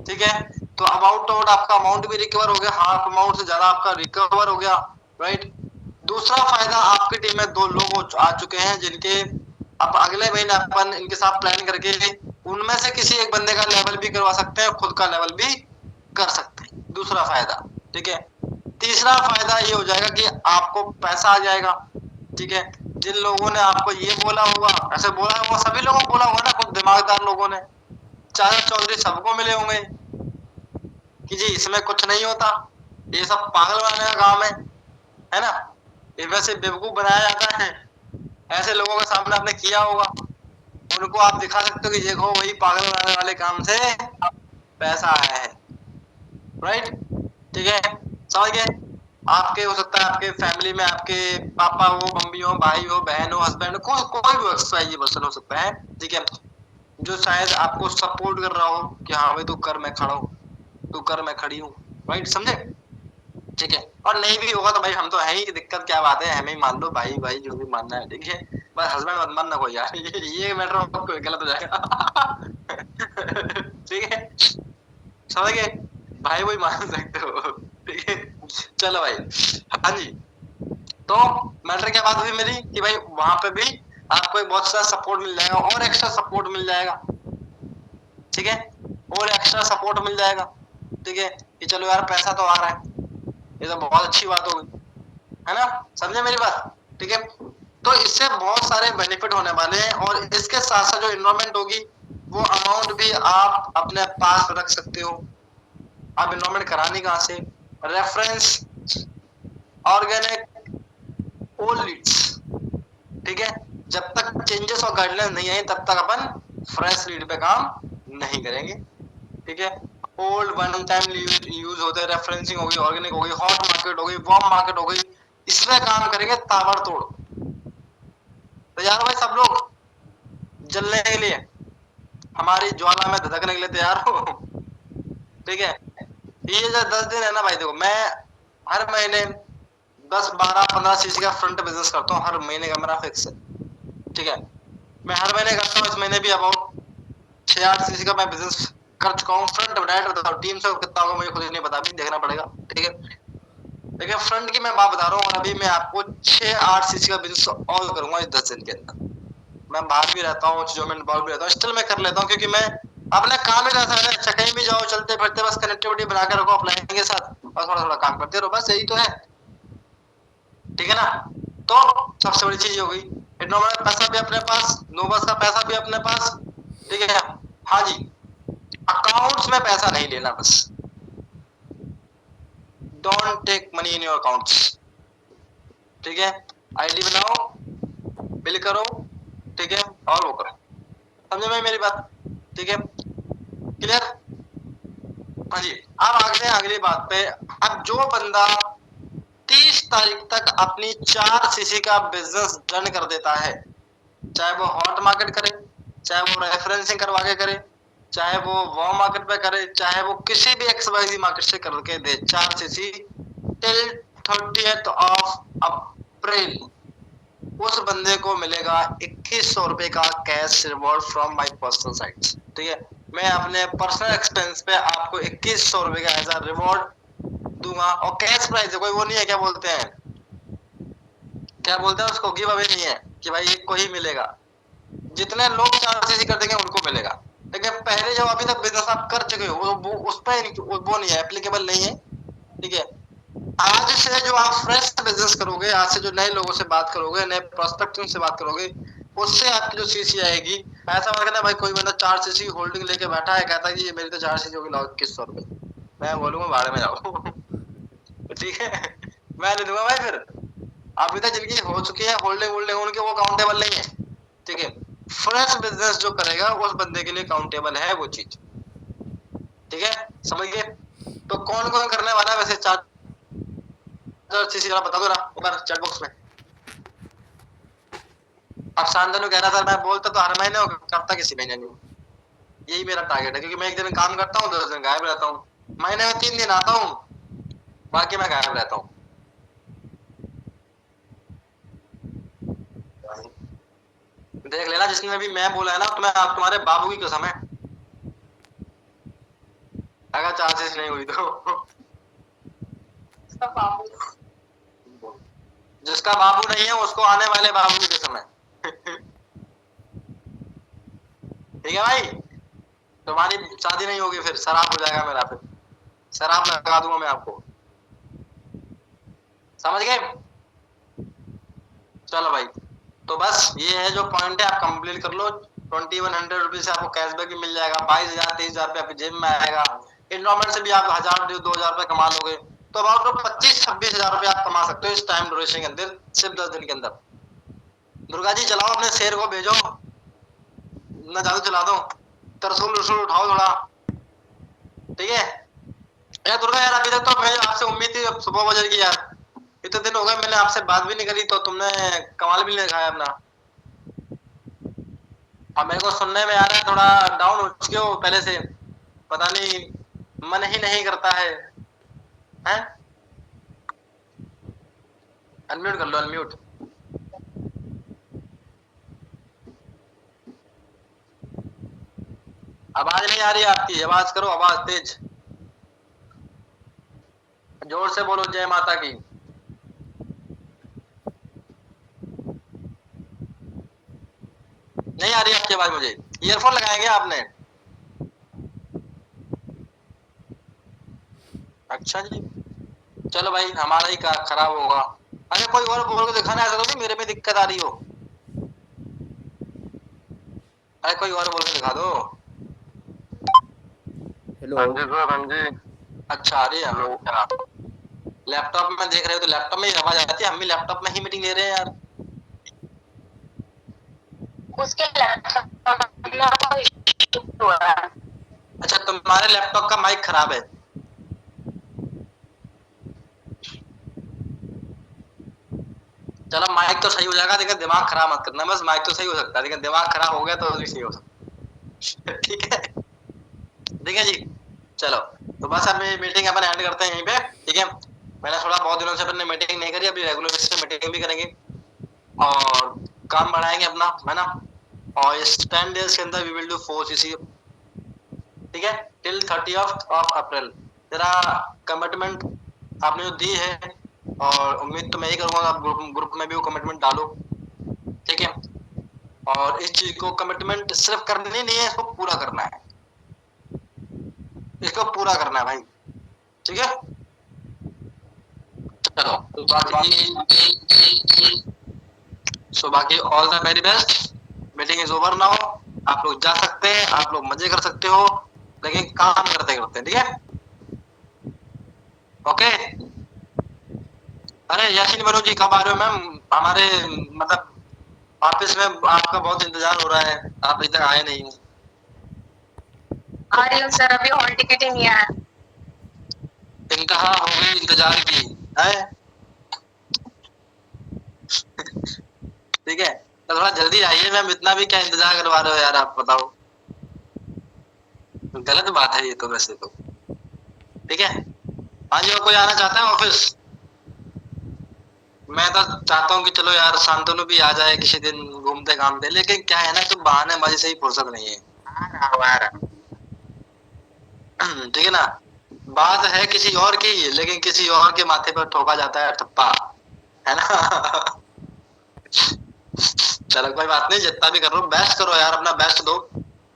[SPEAKER 1] ठीक है। तो अबाउट टू आपका अमाउंट भी रिकवर हो गया, हाफ अमाउंट से ज्यादा आपका रिकवर हो गया, राइट। दूसरा फायदा, आपकी टीम में 2 लोग आ चुके हैं जिनके अब अगले महीने अपन इनके साथ प्लान करके उनमें से किसी एक बंदे का लेवल भी करवा सकते हैं, खुद का लेवल भी कर सकते हैं, दूसरा फायदा, ठीक है। तीसरा फायदा ये हो जाएगा कि आपको पैसा आ जाएगा, ठीक है। जिन लोगों ने आपको ये बोला होगा, ऐसे बोला होगा, सभी लोगों को बोला होगा ना, कुछ दिमागदार लोगों ने, चाचा चौधरी सबको मिले होंगे कि जी इसमें कुछ नहीं होता, ये सब पागल बनाने का काम है ना, इनमें से बेवकूफ बनाया जाता है, ऐसे लोगों के सामने आपने किया होगा, उनको आप दिखा सकते हो कि देखो वही पागल बनाने वाले काम से पैसा आया है, राइट, ठीक है, समझ गए। आपके हो सकता है आपके फैमिली में आपके पापा हो, मम्मी हो, भाई हो, बहन हो, हस्बैंड हो, कोई भी एक्सवाइजी पर्सन हो सकता है, ठीक है, जो शायद आपको सपोर्ट कर रहा हो कि हाँ भाई तू कर, मैं खड़ा हूँ, तू कर, मैं खड़ी हूँ, राइट, समझे, ठीक है। और नहीं भी होगा तो भाई हम तो है ही, दिक्कत क्या बात है, हमें ही मान लो, भाई भाई जो भी मानना है, ठीक है, बस हस्बैंड मत मानना कोई यार, ये मैटर गलत हो जाएगा। ठीक है, समझ गए, भाई वही मान सकते हो, ठीक है। चलो भाई, हाँ जी। तो मैटर क्या बात हुई मेरी कि भाई वहां पे भी आपको एक बहुत सारा सपोर्ट मिल जाएगा, और एक्स्ट्रा सपोर्ट मिल जाएगा, ठीक है, और एक्स्ट्रा सपोर्ट मिल जाएगा, ठीक है, कि चलो यार पैसा तो आ रहा है, ये तो बहुत अच्छी बात हो गई, है ना, समझे मेरी बात, ठीक है। तो इससे बहुत सारे बेनिफिट होने वाले हैं और इसके साथ साथ जो इन्वेस्टमेंट होगी वो अमाउंट भी आप अपने पास रख सकते हो। आप इन्वेस्टमेंट करानी कहाँ से? रेफरेंस, ऑर्गेनिक, ओल्ड लीड्स, ठीक है। जब तक चेंजेस और गाइडलाइंस नहीं आई तब तक अपन फ्रेश लीड पे काम नहीं करेंगे, ठीक है। ओल्ड वन टाइम यूज होते हैं, रेफरेंसिंग होगी, ऑर्गेनिक होगी, हॉट मार्केट होगी, वार्म मार्केट होगी, इसमें काम करेंगे ताबड़तोड़। तैयार हो भाई सब लोग जलने के लिए, हमारी ज्वाला में धधकने के लिए तैयार हो? ठीक है। ये जो 10 दिन है ना भाई, देखो मैं हर महीने 10, 12, 15 सीसी का फ्रंट बिजनेस करता हूँ, हर महीने का मेरा फिक्स है, ठीक है। मैं हर महीने करता हूँ, इस महीने भी अबाउट 6-8 सीसी का मैं बिजनेस कर चुका हूँ। फ्रंट डायरेक्ट बताओ टीम से कितना होगा मुझे खुद ही नहीं पता, अभी देखना पड़ेगा, ठीक है। लेकिन फ्रंट की मैं बात बता रहा हूँ और अभी मैं आपको 6-8 सीसी का बिजनेस और करूंगा इस 10 दिन के अंदर। मैं बाहर भी रहता हूँ, चीजों में इन्वॉल्व भी रहता हूँ, स्टिल मैं कर लेता हूँ क्योंकि मैं अपना काम ही रहता है ना। अच्छा कहीं भी जाओ चलते फिरते बस कनेक्टिविटी बना के रखो अपने के साथ और थोड़ा थोड़ा काम करते रहो, बस यही तो है, ठीक है ना। तो सबसे बड़ी चीज हो गई इन्वेस्टमेंट, पैसा भी अपने पास, नोबस का पैसा भी अपने पास, ठीक है। हाँ जी, अकाउंट्स में पैसा नहीं लेना बस, don't take money in your accounts, ठीक है। आईडी बनाओ, बिल करो, ठीक है, और वो करो, समझे में मेरी बात, ठीक है, क्लियर। हाँ जी, अब आगे अगली बात पे। अब जो बंदा 30 तारीख तक अपनी 4 सीसी का बिजनेस रन कर देता है, चाहे वो हॉट मार्केट करे, चाहे वो रेफरेंसिंग करवा के करे, चाहे वो वार्म मार्केट पे करे, चाहे वो किसी भी XYZ मार्केट से करके दे 4 CC till 30th of April, उस बंदे को मिलेगा 2100 रुपए का cash reward from my personal site, ठीक है। मैं अपने पर्सनल एक्सपेंस पे आपको 2100 रुपए का ऐसा रिवॉर्ड दूंगा और कैश प्राइस है, कोई वो नहीं है, क्या बोलते हैं उसको, गिव अवे नहीं है कि भाई एक को ही मिलेगा, जितने लोग 4 सीसी कर देंगे उनको मिलेगा। लेकिन पहले जो अभी तक बिजनेस आप कर चुके हो वो उस पर वो नहीं है, एप्लीकेबल नहीं है, ठीक है। आज से जो आप फ्रेश बिजनेस करोगे, आज से जो नए लोगों से बात करोगे, नए प्रोस्पेक्टिव से बात करोगे, उससे आपकी जो सीसी आएगी, ऐसा मत करना भाई कोई बंदा 4 सीसी होल्डिंग लेके बैठा है कहता है कि ये मेरी तो 4 सीसी होगी, लाओ 2100 रुपए, मैं बोलूंगा भाड़े में जाओ ठीक है, मैं नहीं दूंगा भाई फिर। अभी तक जिनकी हो चुकी है होल्डिंग उनके वो काउंटेबल नहीं है, ठीक है। फ्रेश बिजनेस जो करेगा उस बंदे के लिए काउंटेबल है वो चीज, ठीक है, समझ गए। तो कौन कौन करने वाला है वैसे 4 सीसी जरा बता दो ना ऊपर चैट बॉक्स में। अब शांतनु कह रहा था मैं बोलता तो हर महीने करता किसी महीने नहीं, यही मेरा टारगेट है क्योंकि मैं एक दिन काम करता हूँ 2 दिन गायब रहता हूँ, महीने में 3 दिन आता हूँ, बाकी मैं गायब रहता हूँ। देख लेना जिसने भी मैं बोला है ना, तुम्हें आप तुम्हारे बाबू की कसम है, अगर 4 सीसी नहीं हुई तो जिसका बाबू नहीं है उसको आने वाले बाबू की कसम है ठीक है भाई, तुम्हारी शादी नहीं होगी फिर शराब हो जाएगा मेरा, फिर शराब लगा दूंगा मैं आपको, समझ गए। चलो भाई, तो बस ये है जो पॉइंट है, आप कंप्लीट कर लो। 2100 रुपीज से आपको कैशबैक भी मिल जाएगा, 22,000 23,000 रुपये आपकी जेब में आएगा, इन्वेस्टमेंट से भी आप 1000-2000 रुपए कमा लोगे, तो अबाउट 25-26,000 रुपए आप कमा सकते हो इस टाइम ड्यूरेशन के अंदर, सिर्फ 10 दिन के अंदर। दुर्गा जी चलाओ अपने शेर को, भेजो ना, जादू चला दो, तरसुल उठाओ थोड़ा, ठीक है। यार दुर्गा यार अभी तक तो मैं आपसे उम्मीद थी सुबह बजे की यार, इतने दिन हो गए मैंने आपसे बात भी नहीं करी तो तुमने कमाल भी नहीं दिखाया अपना। अब मेरे को सुनने में आ रहा है थोड़ा डाउन हो चुके हो पहले से, पता नहीं मन ही नहीं करता है, हैं? अनम्यूट कर लो, अनम्यूट। आवाज नहीं आ रही आपकी, आवाज करो, आवाज तेज, जोर से बोलो, जय माता की। नहीं आ रही आपकी आवाज मुझे, ईयरफोन लगाए क्या आपने? अच्छा जी, चलो भाई हमारा ही खराब होगा। अरे कोई और बोल के दिखाना, ऐसा तो नहीं मेरे में दिक्कत आ रही हो। अरे कोई और बोल के दिखा दो।
[SPEAKER 2] हेलो
[SPEAKER 4] हाँ जी सर, हाँ जी।
[SPEAKER 1] अच्छा आ रही है। लैपटॉप में देख रहे हो तो लैपटॉप में ही आवाज आती है, हम भी लैपटॉप में ही मीटिंग ले रहे हैं यार।
[SPEAKER 3] उसके लैपटॉप में कोई इशू हुआ है।
[SPEAKER 1] अच्छा तुम्हारे लैपटॉप का माइक खराब है। चलो माइक तो सही हो जाएगा, लेकिन दिमाग खराब मत करना बस। माइक तो सही हो सकता है लेकिन दिमाग खराब हो गया तो भी सही हो सकता। ठीक है, ठीक है जी। चलो तो बस अब मीटिंग अपन एंड करते हैं यहीं पे, ठीक है। मैंने थोड़ा बहुत दिनों से अपने मीटिंग नहीं करी, अभी रेगुलर बेसिस पे मीटिंग भी करेंगे और काम बढ़ाएंगे अपना, है ना। और इस 10 डेज के अंदर वी विल डू 4 सीसी, ठीक है, टिल 30 अप्रैल। तेरा कमिटमेंट आपने जो दी है, और उम्मीद तो मैं ही करूंगा आप ग्रुप में भी वो कमिटमेंट डालो, ठीक है। और इस चीज को कमिटमेंट सिर्फ करनी नहीं है, इसको पूरा करना है, इसको पूरा करना है भाई, ठीक है। चलो तो बाकी all the very best. Meeting is over now, आप लोग जा सकते हैं, आप लोग मजे कर सकते हो, लेकिन काम करते करते, ठीक है। ओके। अरे यासीन मनोज जी कब आ रहे हो मैम? हमारे मतलब ऑफिस में आपका बहुत इंतजार हो रहा है, आप अभी तक आए नहीं।
[SPEAKER 3] आ रही हूँ सर, अभी हॉल टिकट ही नहीं आया।
[SPEAKER 1] इंतहा हो गई इंतजार की है। ठीक है तो थोड़ा जल्दी आइए मैम, इतना भी क्या इंतजार करवा रहे हो यार, आप बताओ। गलत बात है ये तो वैसे तो, ठीक है। हाँ जी, और कोई आना चाहता है ऑफिस? मैं तो चाहता हूँ कि चलो यार शांतनु भी आ जाए किसी दिन घूमते घामते, लेकिन क्या है ना कि बहाने बाजी से ही फुर्सत नहीं है। ठीक है ना, बात है किसी और की, लेकिन किसी और के माथे पर ठोका जाता है ठप्पा, है ना। चलो कोई बात नहीं, जितना भी कर रहा हूँ बेस्ट करो यार, अपना बेस्ट दो,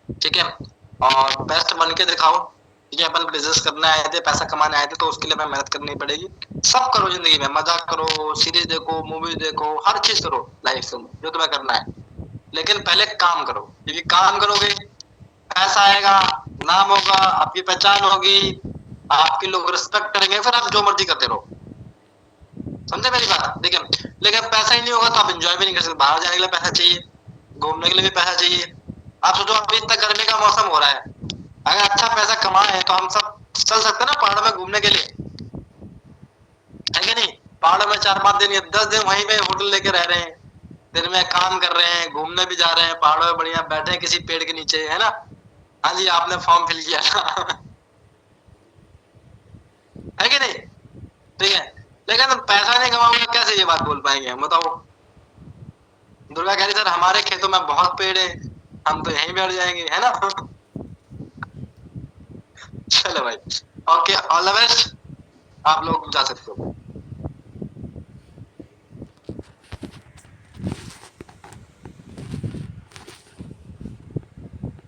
[SPEAKER 1] ठीक है। और बेस्ट बन के दिखाओ, ठीक है। अपन बिजनेस करने आए थे, पैसा कमाने आए थे, तो उसके लिए हमें मेहनत करनी पड़ेगी। सब करो जिंदगी में, मजाक करो, सीरीज देखो, मूवी देखो, हर चीज करो लाइफ में जो तुम्हें करना है, लेकिन पहले काम करो, क्योंकि काम करोगे पैसा आएगा, नाम होगा, आपकी पहचान होगी, आपके लोग रिस्पेक्ट करेंगे, फिर आप जो मर्जी करते रहो। समझे मेरी बात? ठीक है, लेकिन पैसा ही नहीं होगा तो आप एंजॉय भी नहीं कर सकते। बाहर जाने के लिए पैसा चाहिए, घूमने के लिए भी पैसा चाहिए। आप सोचो अभी इतना गर्मी का मौसम हो रहा है, अगर अच्छा पैसा कमाए तो हम सब चल सकते हैं ना पहाड़ों में घूमने के लिए, है कि नहीं। पहाड़ों में 4-5 दिन या 10 दिन वहीं पे होटल लेके रह रहे हैं, दिन में काम कर रहे हैं, घूमने भी जा रहे हैं, पहाड़ों में बढ़िया बैठे हैं किसी पेड़ के नीचे, है ना। हाँ जी, आपने फॉर्म फिल किया था। है कि नहीं? ठीक है, लेकिन हम पैसा नहीं कमाऊंगा कैसे ये बात बोल पाएंगे हम, बताओ। दुर्गा कह रही सर हमारे खेतों में बहुत पेड़ है, हम तो यहीं बैठ जाएंगे, है ना। चलो भाई, ओके, ऑल द बेस्ट, आप लोग जा सकते हो।